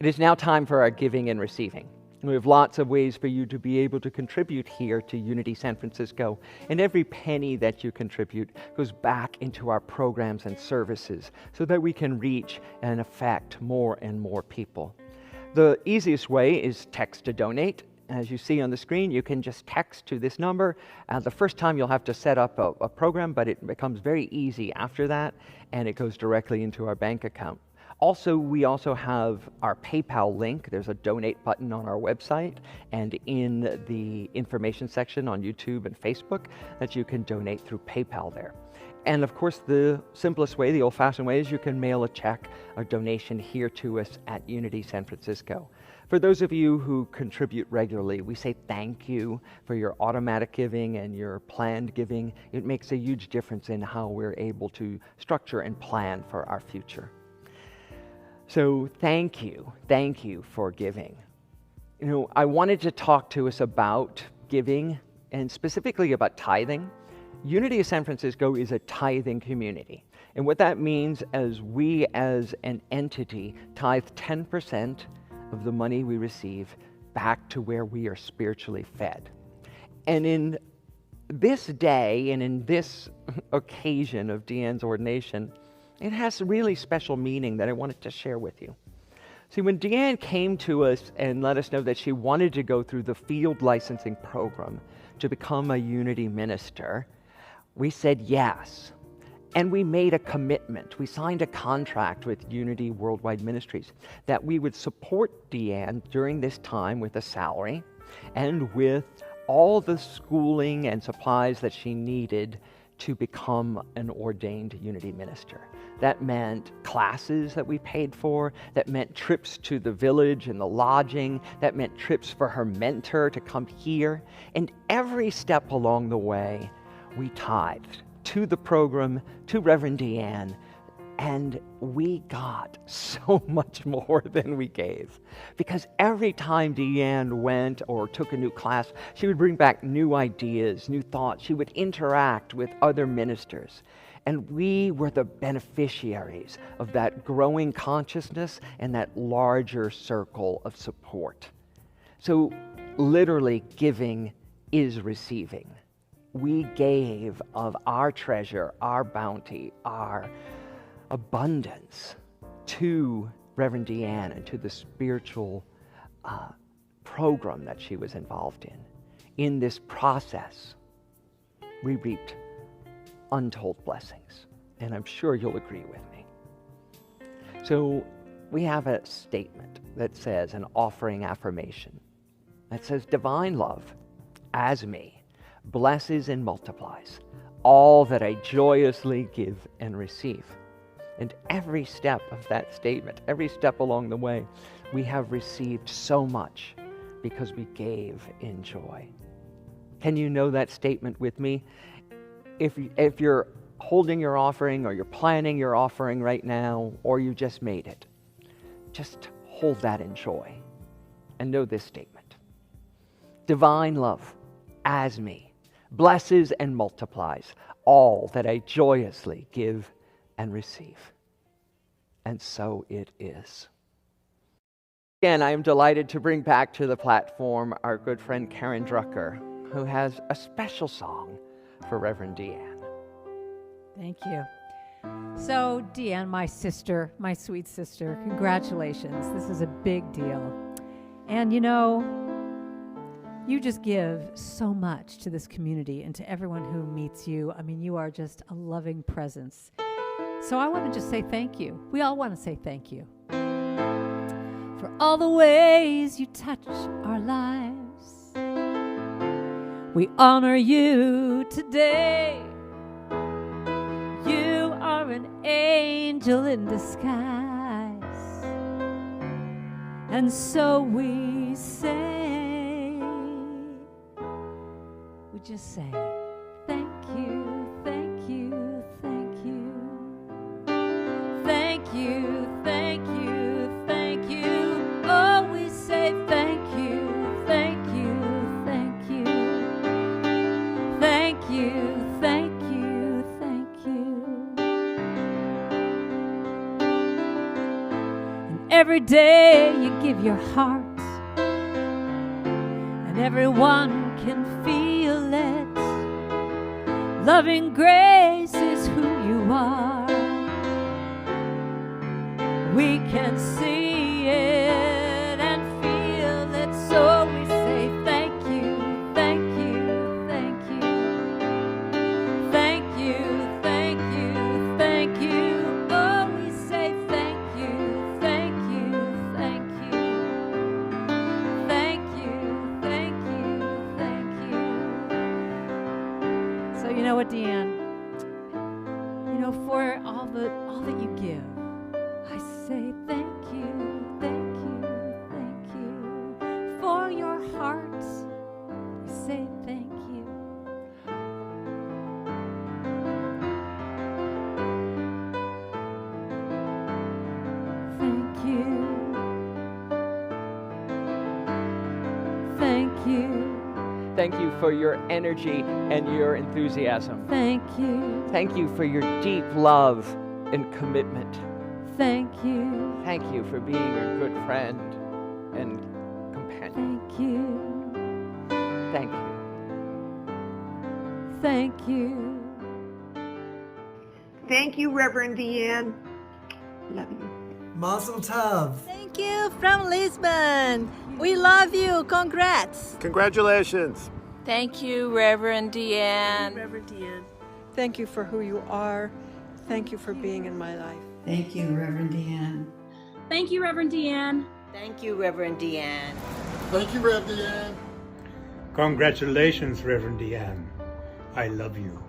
It is now time for our giving and receiving. We have lots of ways for you to be able to contribute here to Unity San Francisco, and every penny that you contribute goes back into our programs and services so that we can reach and affect more and more people. The easiest way is text to donate. As you see on the screen, you can just text to this number. The first time you'll have to set up a program, but it becomes very easy after that, and it goes directly into our bank account. Also, we also have our PayPal link. There's a donate button on our website and in the information section on YouTube and Facebook that you can donate through PayPal there. And of course, the simplest way, the old-fashioned way, is you can mail a check or donation here to us at Unity San Francisco. For those of you who contribute regularly, we say thank you for your automatic giving and your planned giving. It makes a huge difference in how we're able to structure and plan for our future. So thank you for giving. You know, I wanted to talk to us about giving and specifically about tithing. Unity of San Francisco is a tithing community. And what that means is we as an entity tithe 10% of the money we receive back to where we are spiritually fed. And in this day and in this occasion of Deanne's ordination, it has a really special meaning that I wanted to share with you. See, when Deanne came to us and let us know that she wanted to go through the field licensing program to become a Unity minister, we said yes. And we made a commitment. We signed a contract with Unity Worldwide Ministries that we would support Deanne during this time with a salary and with all the schooling and supplies that she needed to become an ordained Unity minister. That meant classes that we paid for, that meant trips to the village and the lodging, that meant trips for her mentor to come here. And every step along the way, we tithed to the program, to Reverend Deanne, and we got so much more than we gave. Because every time Deanne went or took a new class, she would bring back new ideas, new thoughts. She would interact with other ministers. And we were the beneficiaries of that growing consciousness and that larger circle of support. So literally, giving is receiving. We gave of our treasure, our bounty, our abundance to Reverend Deanne and to the spiritual program that she was involved in. In this process, we reaped untold blessings, and I'm sure you'll agree with me. So we have a statement that says, an offering affirmation, that says, divine love, as me, blesses and multiplies all that I joyously give and receive. And every step of that statement, every step along the way, we have received so much because we gave in joy. Can you know that statement with me? If you're holding your offering, or you're planning your offering right now, or you just made it, just hold that in joy and know this statement. Divine love, as me, blesses and multiplies all that I joyously give and receive. And so it is. Again, I am delighted to bring back to the platform our good friend Karen Drucker, who has a special song for Reverend Deanne. Thank you. So, Deanne, my sister, my sweet sister, congratulations. This is a big deal. And you know, you just give so much to this community and to everyone who meets you. I mean, you are just a loving presence. So I want to just say thank you. We all want to say thank you for all the ways you touch our lives. We honor you today. You are an angel in disguise. And so we say, we just say, thank you, thank you, thank you. Thank you, thank you, thank you. Oh, we say thank you, thank you, thank you. Thank you, thank you, thank you. And every day you give your heart, and everyone can feel it. Loving grace is who you are. We can see it and feel it, so we say thank you, thank you, thank you. Thank you, thank you, thank you. Oh, we say thank you, thank you, thank you. Thank you, thank you, thank you. So you know what, Deanne? You know, for all that you give, I say thank you, thank you, thank you. For your heart, we say thank you. Thank you. Thank you. Thank you for your energy and your enthusiasm. Thank you. Thank you for your deep love and commitment. Thank you. Thank you for being a good friend and companion. Thank you. Thank you. Thank you. Thank you, Reverend Deanne. Love you. Mazel tov. Thank you from Lisbon. We love you. Congrats. Congratulations. Thank you, Reverend Deanne. Reverend Deanne. Thank you for who you are. Thank you for being in my life. Thank you, Reverend Deanne. Thank you, Reverend Deanne. Thank you, Reverend Deanne. Thank you, Reverend Deanne. Congratulations, Reverend Deanne. I love you.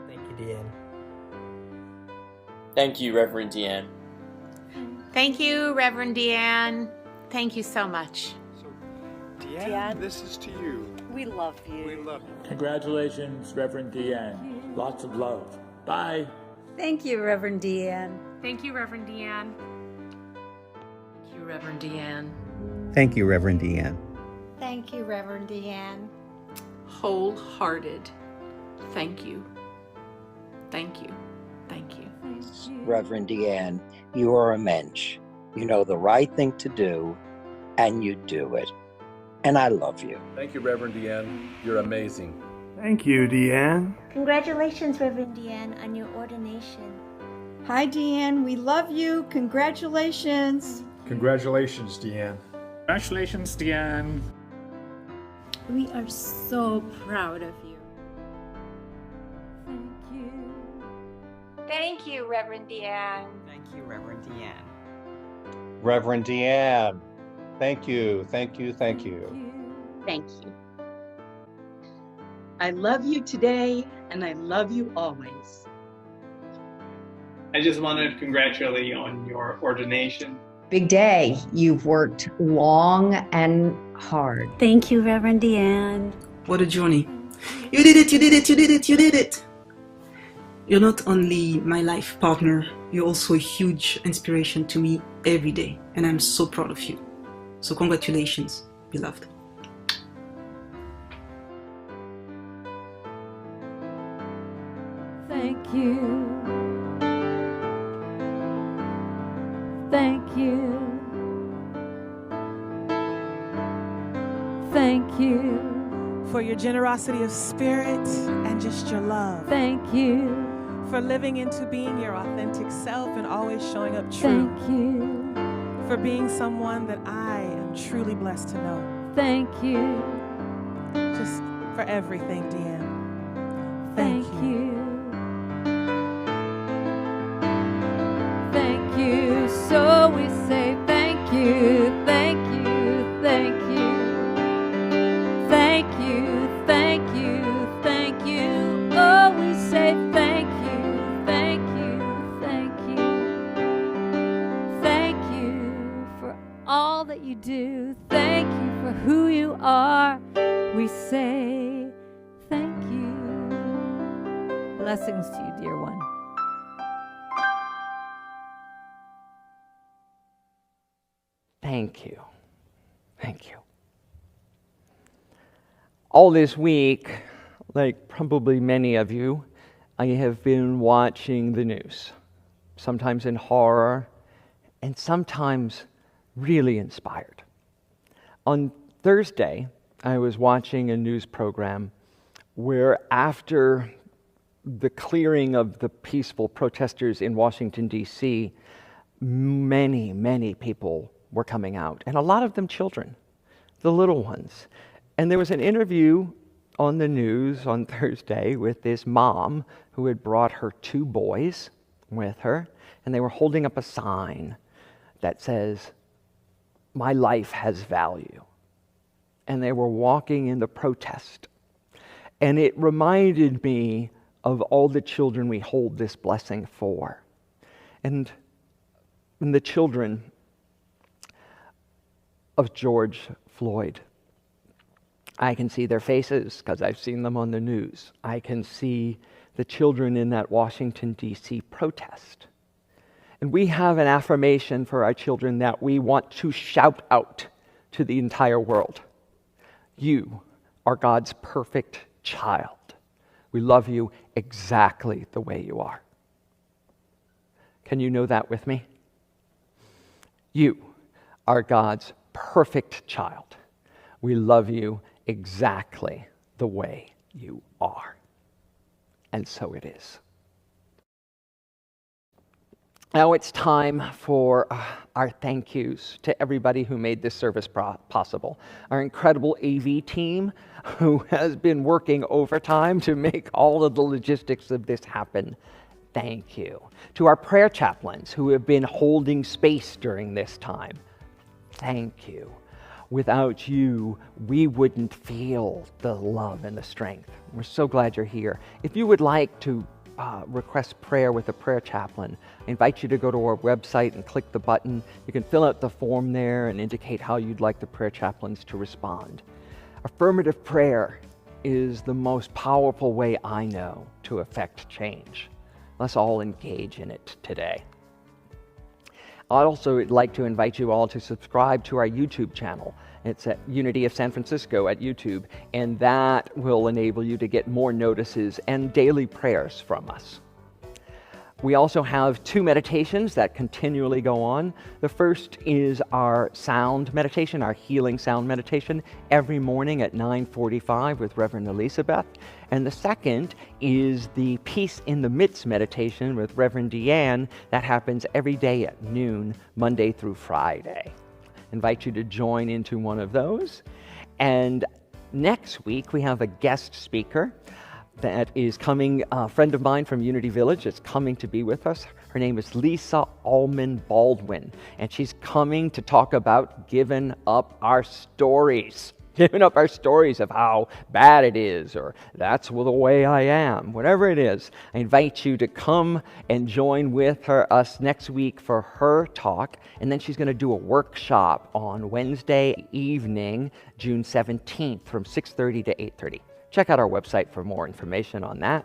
Thank you, Deanne. Thank you, Reverend Deanne. Thank you, Reverend Deanne. Thank you so much. Deanne, this is to you. We love you. We love you. Congratulations, Reverend Deanne. Lots of love. Bye. Thank you, Reverend Deanne. Thank you, Reverend Deanne. Thank you, Reverend Deanne. Thank you, Reverend Deanne. Thank you, Reverend Deanne. Wholehearted. Thank you. Thank you. Thank you. Reverend Deanne, you are a mensch. You know the right thing to do, and you do it. And I love you. Thank you, Reverend Deanne. You're amazing. Thank you, Deanne. Congratulations, Reverend Deanne, on your ordination. Hi, Deanne. We love you. Congratulations. Congratulations, Deanne. Congratulations, Deanne. We are so proud of you. Thank you. Thank you, Reverend Deanne. Thank you, Reverend Deanne. Reverend Deanne, thank you, thank you, thank you. Thank you. I love you today, and I love you always. I just wanted to congratulate you on your ordination. Big day. You've worked long and hard. Thank you, Reverend Deanne. What a journey. You did it, you did it, you did it, you did it. You're not only my life partner, you're also a huge inspiration to me every day, and I'm so proud of you. So congratulations, beloved. Thank you. Thank you. Thank you. For your generosity of spirit and just your love. Thank you. For living into being your authentic self and always showing up true. Thank you. For being someone that I am truly blessed to know. Thank you. Just for everything, Deanne. Thank you. Thank you. So we say thank you. Thank you. Thank you. Thank you. Thank you. Thank you. Oh, we say thank you. Thank you. Thank you. Thank you for all that you do. Thank you for who you are. We say thank you. Blessings to you, dear one. Thank you. Thank you. All this week, like probably many of you, I have been watching the news, sometimes in horror and sometimes really inspired. On Thursday, I was watching a news program where after the clearing of the peaceful protesters in Washington, D.C., many, many people were coming out, and a lot of them children, the little ones. And there was an interview on the news on Thursday with this mom who had brought her 2 boys with her, and they were holding up a sign that says, "My life has value." And they were walking in the protest. And it reminded me of all the children we hold this blessing for. And the children of George Floyd. I can see their faces because I've seen them on the news. I can see the children in that Washington, D.C. protest. And we have an affirmation for our children that we want to shout out to the entire world. You are God's perfect child. We love you exactly the way you are. Can you know that with me? You are God's perfect child. We love you exactly the way you are. And so it is. Now it's time for our thank yous to everybody who made this service possible. Our incredible AV team who has been working overtime to make all of the logistics of this happen. Thank you. To our prayer chaplains who have been holding space during this time. Thank you. Without you, we wouldn't feel the love and the strength. We're so glad you're here. If you would like to request prayer with a prayer chaplain, I invite you to go to our website and click the button. You can fill out the form there and indicate how you'd like the prayer chaplains to respond. Affirmative prayer is the most powerful way I know to affect change. Let's all engage in it today. I'd also like to invite you all to subscribe to our YouTube channel. It's at Unity of San Francisco at YouTube, and that will enable you to get more notices and daily prayers from us. We also have 2 meditations that continually go on. The first is our sound meditation, our healing sound meditation, every morning at 9:45 with Reverend Elizabeth. And the second is the Peace in the Midst meditation with Reverend Deanne that happens every day at noon, Monday through Friday. I invite you to join into one of those. And next week we have a guest speaker that is coming, a friend of mine from Unity Village is coming to be with us. Her name is Lisa Allman Baldwin, and she's coming to talk about giving up our stories. Giving up our stories of how bad it is, or that's the way I am, whatever it is. I invite you to come and join with us next week for her talk, and then she's going to do a workshop on Wednesday evening, June 17th from 6:30 to 8:30. Check out our website for more information on that.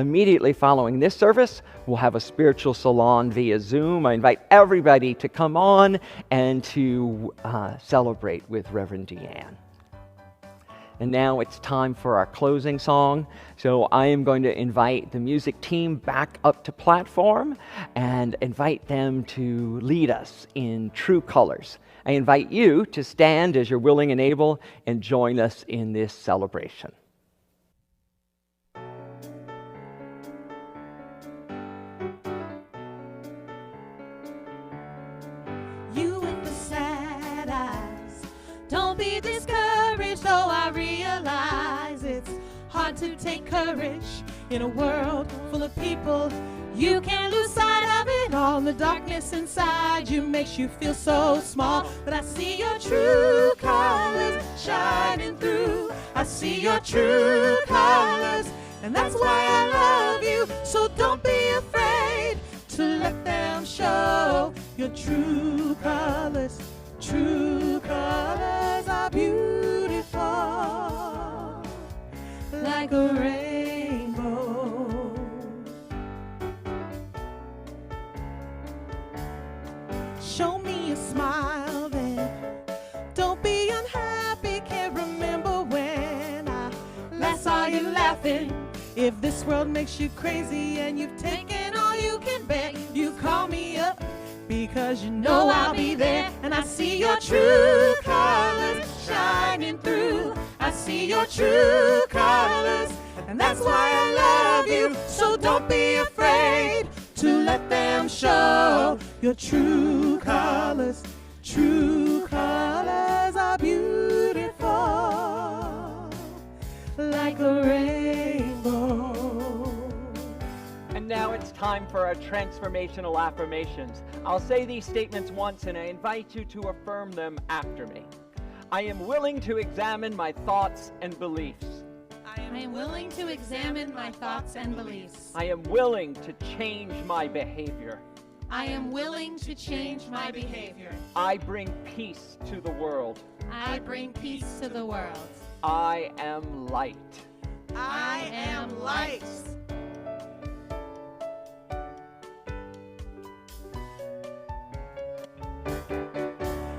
Immediately following this service, we'll have a spiritual salon via Zoom. I invite everybody to come on and to celebrate with Reverend Deanne. And now it's time for our closing song. So I am going to invite the music team back up to platform and invite them to lead us in true colors. I invite you to stand as you're willing and able and join us in this celebration. You with the sad eyes, don't be discouraged, though I realize it's hard to take courage in a world full of people. You can't lose sight of it all. The darkness inside you makes you feel so small. But I see your true colors shining through. I see your true colors, and that's why I love you. So don't be afraid to let them show your true colors. True colors are beautiful, like a rainbow. Show me a smile then, don't be unhappy. Can't remember when I last saw you laughing. If this world makes you crazy and you've taken all you can bear, you call me up, because you know I'll be there. And I see your true colors shining through. I see your true colors, and that's why I love you. So don't be afraid to let them show your true colors. True colors are beautiful, like a rainbow. And now it's time for our transformational affirmations. I'll say these statements once and I invite you to affirm them after me. I am willing to examine my thoughts and beliefs. I am willing to examine my thoughts and beliefs. I am willing to change my behavior. I am willing to change my behavior. I bring peace to the world. I bring peace to the world. I am light. I am light.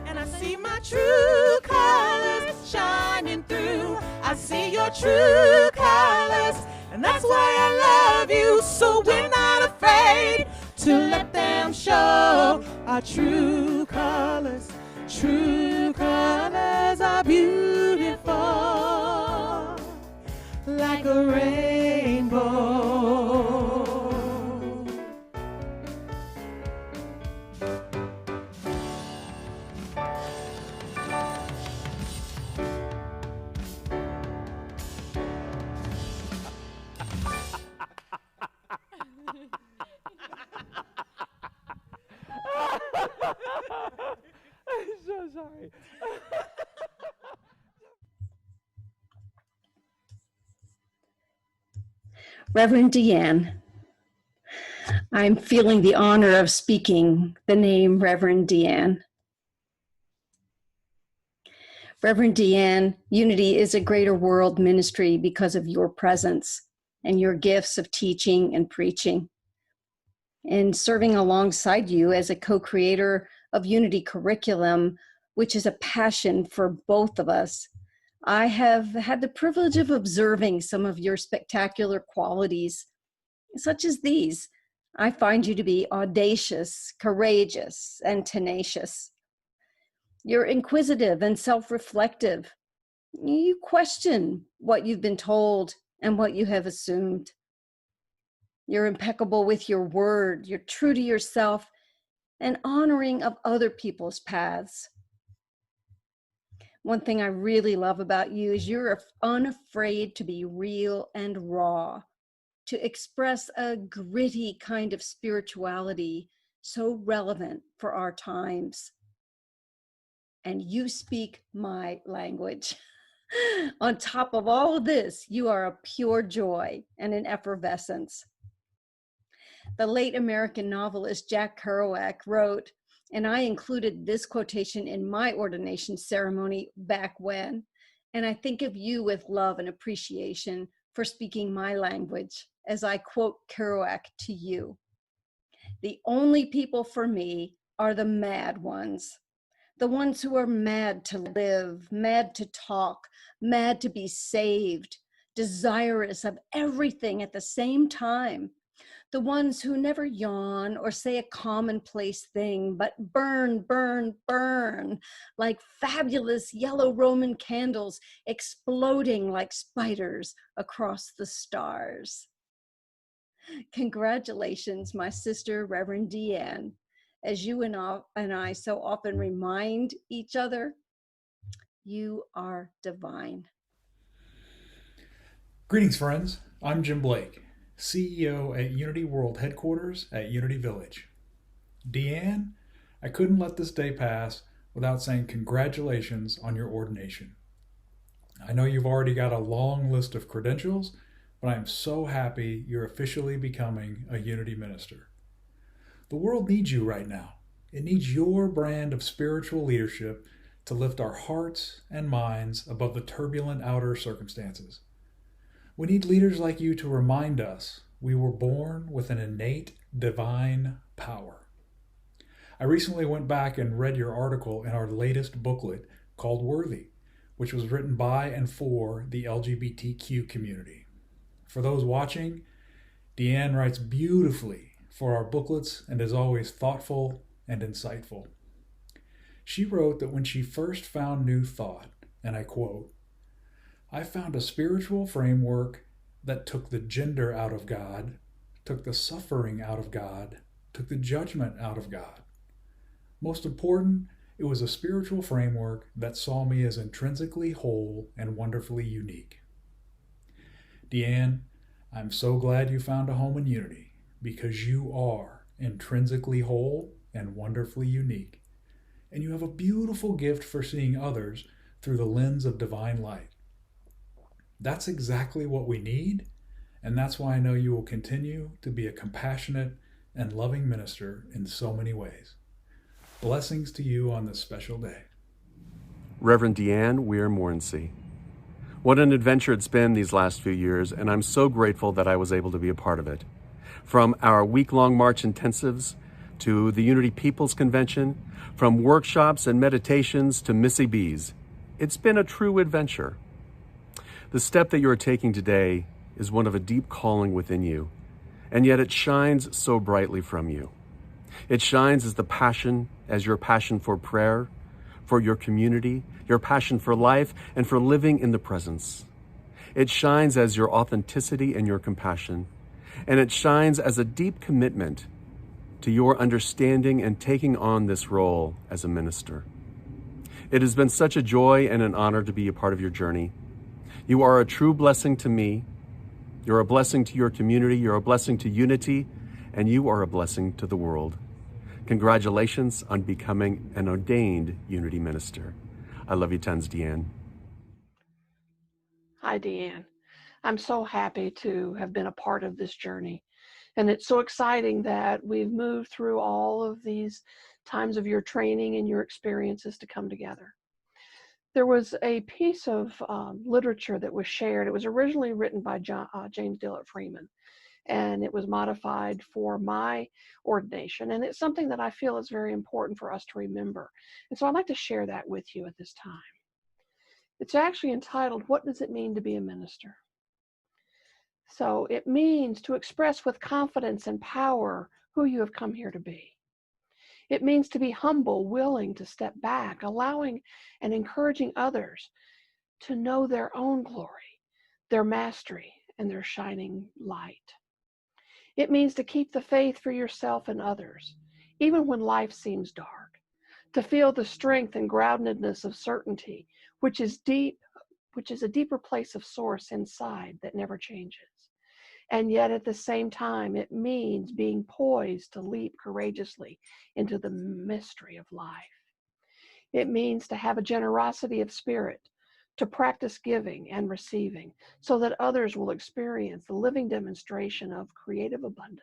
And I see my true colors shining through. I see your true colors, and that's why I love you. So we're not afraid to let them show our true colors. True colors are beautiful, like a rainbow. I'm so sorry. Reverend Deanne, I'm feeling the honor of speaking the name Reverend Deanne. Reverend Deanne, Unity is a greater world ministry because of your presence and your gifts of teaching and preaching. And serving alongside you as a co-creator of Unity curriculum, which is a passion for both of us, I have had the privilege of observing some of your spectacular qualities, such as these. I find you to be audacious, courageous, and tenacious. You're inquisitive and self-reflective. You question what you've been told and what you have assumed. You're impeccable with your word. You're true to yourself and honoring of other people's paths. One thing I really love about you is you're unafraid to be real and raw, to express a gritty kind of spirituality so relevant for our times. And you speak my language. On top of all of this, you are a pure joy and an effervescence. The late American novelist Jack Kerouac wrote, and I included this quotation in my ordination ceremony back when, and I think of you with love and appreciation for speaking my language. as I quote Kerouac to you. The only people for me are the mad ones, the ones who are mad to live, mad to talk, mad to be saved, desirous of everything at the same time. The ones who never yawn or say a commonplace thing, but burn, burn, burn, like fabulous yellow Roman candles exploding like spiders across the stars. Congratulations, my sister, Reverend Deanne. As you and I so often remind each other, you are divine. Greetings, friends. I'm Jim Blake, CEO at Unity World Headquarters at Unity Village. Deanne, I couldn't let this day pass without saying congratulations on your ordination. I know you've already got a long list of credentials, but I am so happy you're officially becoming a Unity minister. The world needs you right now. It needs your brand of spiritual leadership to lift our hearts and minds above the turbulent outer circumstances. We need leaders like you to remind us we were born with an innate divine power. I recently went back and read your article in our latest booklet called Worthy, which was written by and for the LGBTQ community. For those watching, Deanne writes beautifully for our booklets and is always thoughtful and insightful. She wrote that when she first found New Thought, and I quote, "I found a spiritual framework that took the gender out of God, took the suffering out of God, took the judgment out of God. Most important, it was a spiritual framework that saw me as intrinsically whole and wonderfully unique." Deanne, I'm so glad you found a home in Unity because you are intrinsically whole and wonderfully unique. And you have a beautiful gift for seeing others through the lens of divine light. That's exactly what we need, and that's why I know you will continue to be a compassionate and loving minister in so many ways. Blessings to you on this special day. Reverend Deanne Weir-Morency. What an adventure it's been these last few years, and I'm so grateful that I was able to be a part of it. From our week-long March intensives to the Unity People's Convention, from workshops and meditations to Missy B's, it's been a true adventure. The step that you're taking today is one of a deep calling within you, and yet it shines so brightly from you. It shines as your passion for prayer, for your community, your passion for life, and for living in the presence. It shines as your authenticity and your compassion, and it shines as a deep commitment to your understanding and taking on this role as a minister. It has been such a joy and an honor to be a part of your journey. You are a true blessing to me. You're a blessing to your community. You're a blessing to Unity, and you are a blessing to the world. Congratulations on becoming an ordained Unity minister. I love you tons, Deanne. Hi, Deanne. I'm so happy to have been a part of this journey. And it's so exciting that we've moved through all of these times of your training and your experiences to come together. There was a piece of literature that was shared. It was originally written by James Dillard Freeman, and it was modified for my ordination. And it's something that I feel is very important for us to remember. And so I'd like to share that with you at this time. It's actually entitled, "What Does It Mean to Be a Minister?" So it means to express with confidence and power who you have come here to be. It means to be humble, willing to step back, allowing and encouraging others to know their own glory, their mastery, and their shining light. It means to keep the faith for yourself and others, even when life seems dark, to feel the strength and groundedness of certainty, which is a deeper place of source inside that never changes. And yet at the same time, it means being poised to leap courageously into the mystery of life. It means to have a generosity of spirit, to practice giving and receiving so that others will experience the living demonstration of creative abundance.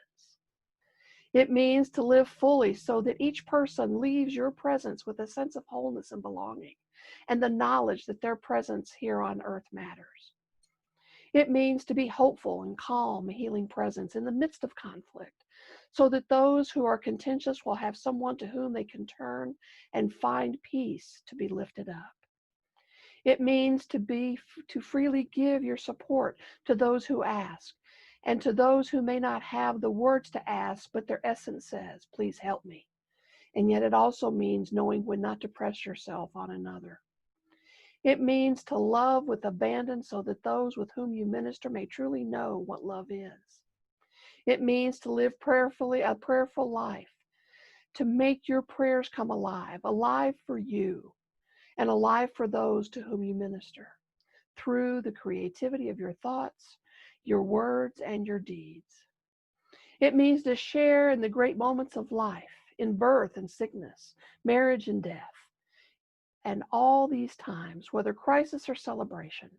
It means to live fully so that each person leaves your presence with a sense of wholeness and belonging and the knowledge that their presence here on earth matters. It means to be hopeful and calm, a healing presence in the midst of conflict, so that those who are contentious will have someone to whom they can turn and find peace to be lifted up. It means to freely give your support to those who ask, and to those who may not have the words to ask, but their essence says, please help me. And yet it also means knowing when not to press yourself on another. It means to love with abandon so that those with whom you minister may truly know what love is. It means to live a prayerful life, to make your prayers come alive, alive for you, and alive for those to whom you minister, through the creativity of your thoughts, your words, and your deeds. It means to share in the great moments of life, in birth and sickness, marriage and death, and all these times, whether crisis or celebration,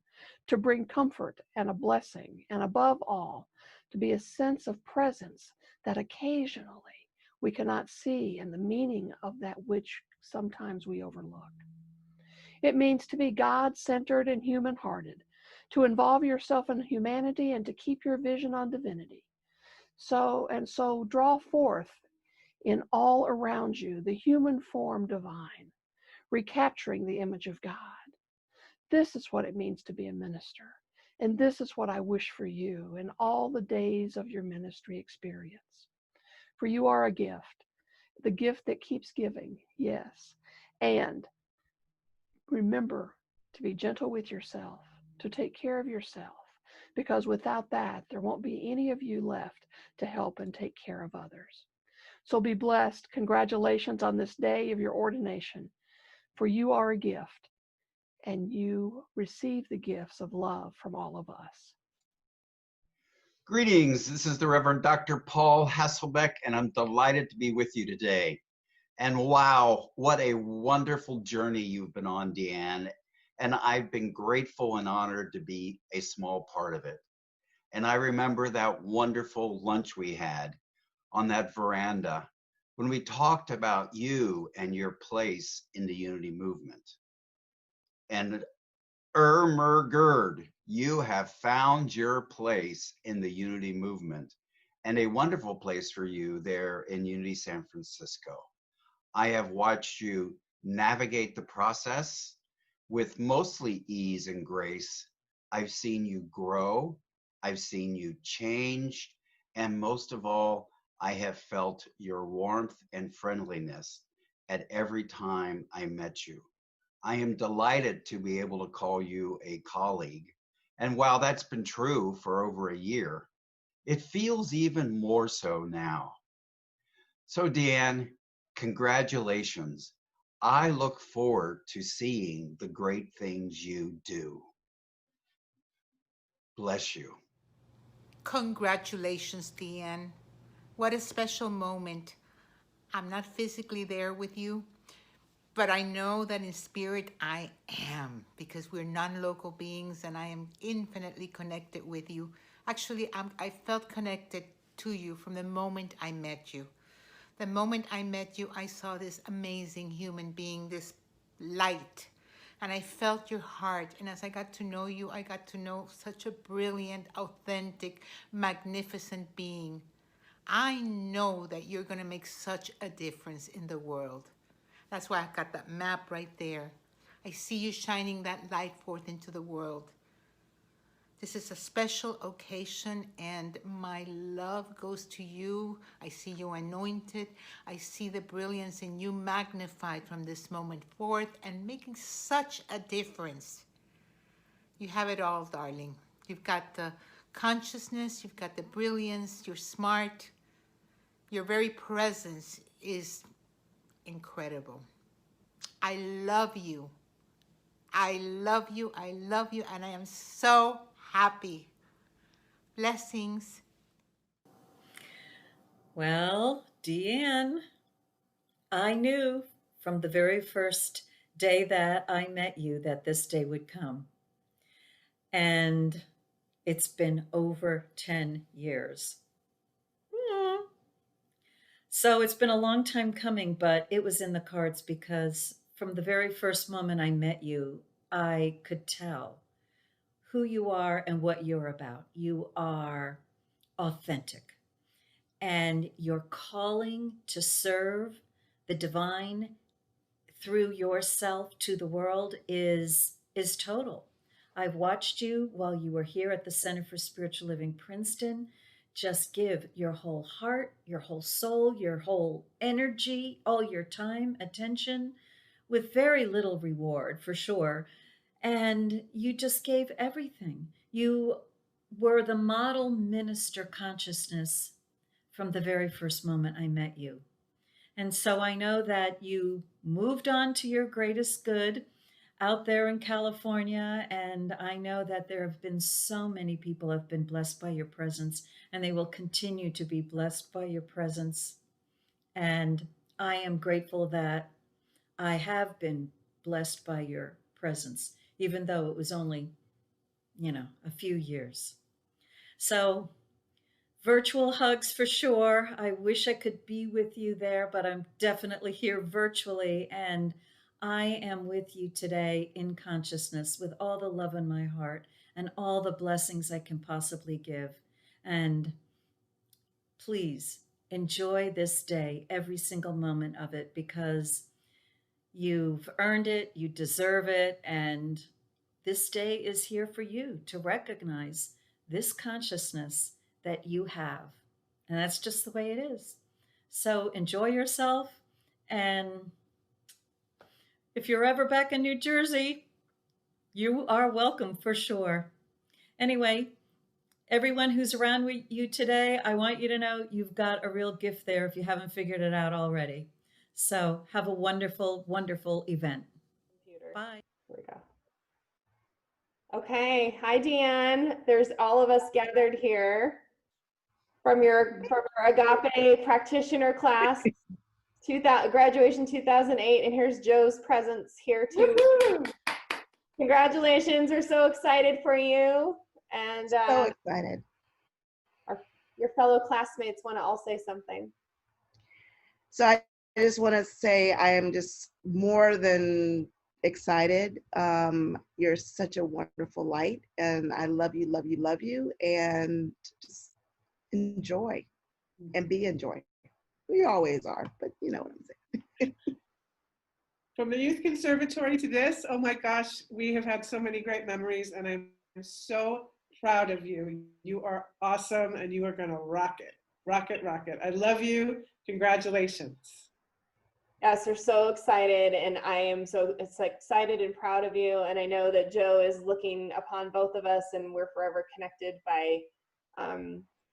to bring comfort and a blessing, and above all, to be a sense of presence that occasionally we cannot see, and the meaning of that which sometimes we overlook. It means to be God-centered and human-hearted, to involve yourself in humanity and to keep your vision on divinity. So draw forth in all around you the human form divine, recapturing the image of God. This is what it means to be a minister. And this is what I wish for you in all the days of your ministry experience. For you are a gift, the gift that keeps giving, yes. And remember to be gentle with yourself, to take care of yourself, because without that, there won't be any of you left to help and take care of others. So be blessed. Congratulations on this day of your ordination, for you are a gift, and you receive the gifts of love from all of us. Greetings, this is the Reverend Dr. Paul Hasselbeck, and I'm delighted to be with you today. And wow, what a wonderful journey you've been on, Deanne. And I've been grateful and honored to be a small part of it. And I remember that wonderful lunch we had on that veranda when we talked about you and your place in the unity movement. And Ermergerd, you have found your place in the unity movement, and a wonderful place for you there in Unity San Francisco. I have watched you navigate the process with mostly ease and grace. I've seen you grow. I've seen you change. And most of all, I have felt your warmth and friendliness at every time I met you. I am delighted to be able to call you a colleague. And while that's been true for over a year, it feels even more so now. So Deanne, congratulations. I look forward to seeing the great things you do. Bless you. Congratulations, Deanne. What a special moment. I'm not physically there with you, but I know that in spirit I am, because we're non-local beings and I am infinitely connected with you. Actually, I felt connected to you from the moment I met you. The moment I met you, I saw this amazing human being, this light, and I felt your heart. And as I got to know you, I got to know such a brilliant, authentic, magnificent being. I know that you're going to make such a difference in the world. That's why I've got that map right there. I see you shining that light forth into the world. This is a special occasion, and my love goes to you. I see you anointed. I see the brilliance in you magnified from this moment forth and making such a difference. You have it all, darling. You've got the consciousness, you've got the brilliance, you're smart. Your very presence is incredible. I love you. I love you, I love you, and I am so happy. Blessings. Well, Deanne, I knew from the very first day that I met you that this day would come. And it's been over 10 years. So it's been a long time coming, but it was in the cards because from the very first moment I met you, I could tell who you are and what you're about. You are authentic, and your calling to serve the divine through yourself to the world is total. I've watched you while you were here at the Center for Spiritual Living Princeton. Just give your whole heart, your whole soul, your whole energy, all your time, attention, with very little reward for sure. And you just gave everything. You were the model minister consciousness from the very first moment I met you. And so I know that you moved on to your greatest good out there in California. And I know that there have been so many people have been blessed by your presence, and they will continue to be blessed by your presence. And I am grateful that I have been blessed by your presence, even though it was only, a few years. So virtual hugs for sure. I wish I could be with you there, but I'm definitely here virtually. And I am with you today in consciousness with all the love in my heart and all the blessings I can possibly give. And please enjoy this day, every single moment of it, because you've earned it, you deserve it. And this day is here for you to recognize this consciousness that you have. And that's just the way it is. So enjoy yourself. And if you're ever back in New Jersey, you are welcome for sure. Anyway, everyone who's around with you today, I want you to know you've got a real gift there if you haven't figured it out already. So have a wonderful, wonderful event. Bye. Here we go. Okay, hi Deanne. There's all of us gathered here from your Agape practitioner class, graduation 2008, and here's Joe's presence here too. Congratulations, we're so excited for you. And so excited. Your fellow classmates want to all say something. So I just want to say I am just more than excited. You're such a wonderful light, and I love you, love you, love you, and just enjoy and be enjoy. We always are, but you know what I'm saying. From the Youth Conservatory to this, oh my gosh, we have had so many great memories, and I'm so proud of you. You are awesome, and you are going to rock it. Rock it, rock it. I love you. Congratulations. Yes, we're so excited, and I am so excited and proud of you. And I know that Joe is looking upon both of us, and we're forever connected by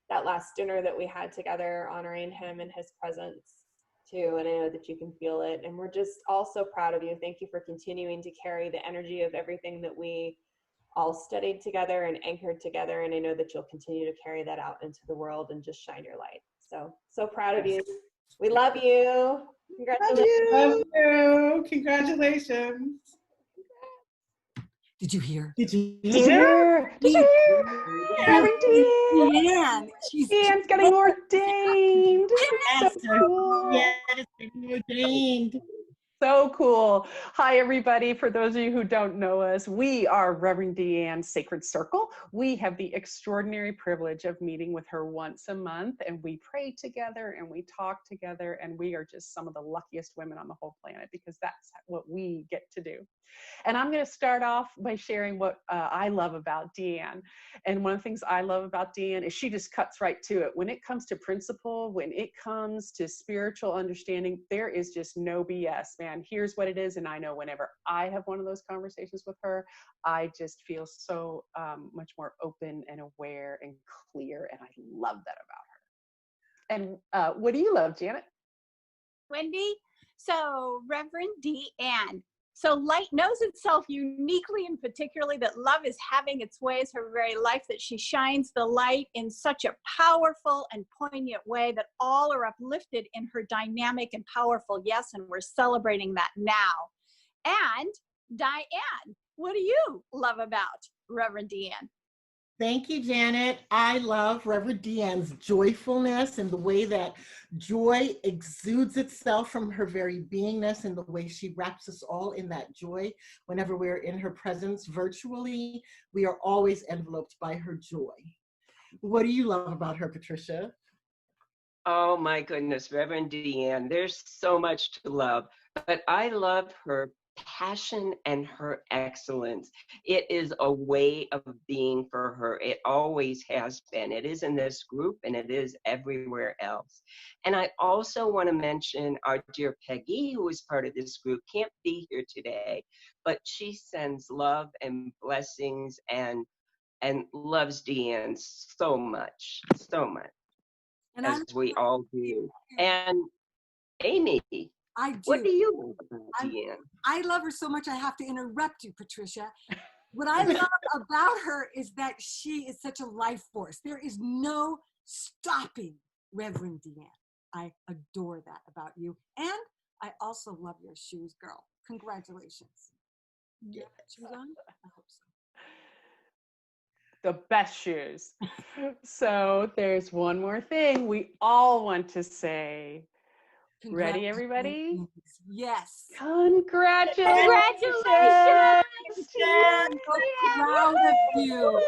that last dinner that we had together, honoring him and his presence too. And I know that you can feel it. And we're just all so proud of you. Thank you for continuing to carry the energy of everything that we all studied together and anchored together. And I know that you'll continue to carry that out into the world and just shine your light. So proud of you. We love you. Congratulations. Love you. Congratulations. Did you hear? Did you hear? Deanne. Deanne's getting ordained. Yes, So cool. yes, ordained. So cool. Hi, everybody. For those of you who don't know us, we are Reverend Deanne's Sacred Circle. We have the extraordinary privilege of meeting with her once a month, and we pray together and we talk together, and we are just some of the luckiest women on the whole planet because that's what we get to do. And I'm going to start off by sharing what I love about Deanne. And one of the things I love about Deanne is she just cuts right to it. When it comes to principle, when it comes to spiritual understanding, there is just no BS, man. Here's what it is. And I know whenever I have one of those conversations with her, I just feel so much more open and aware and clear. And I love that about her. And what do you love, Janet? Wendy? So Reverend Deanne. So light knows itself uniquely and particularly that love is having its way as her very life, that she shines the light in such a powerful and poignant way that all are uplifted in her dynamic and powerful yes, and we're celebrating that now. And Diane, what do you love about Reverend Deanne? Thank you, Janet. I love Reverend Deanne's joyfulness and the way that joy exudes itself from her very beingness and the way she wraps us all in that joy. Whenever we're in her presence virtually, we are always enveloped by her joy. What do you love about her, Patricia? Oh my goodness, Reverend Deanne, there's so much to love, but I love her passion and her excellence. It is a way of being for her. It always has been. It is in this group and it is everywhere else. And I also want to mention our dear Peggy, who is part of this group, can't be here today, but she sends love and blessings and loves Deanne so much, And as we all do. And Amy, I do. what do you love about Deanne? I love her so much I have to interrupt you, Patricia. What I love about her is that she is such a life force. There is no stopping Reverend Deanne. I adore that about you. And I also love your shoes, girl. Congratulations. You have shoes on? I hope so. The best shoes. So there's one more thing we all want to say. Ready, everybody? Yes. Congratulations! Congratulations! I'm so proud of you.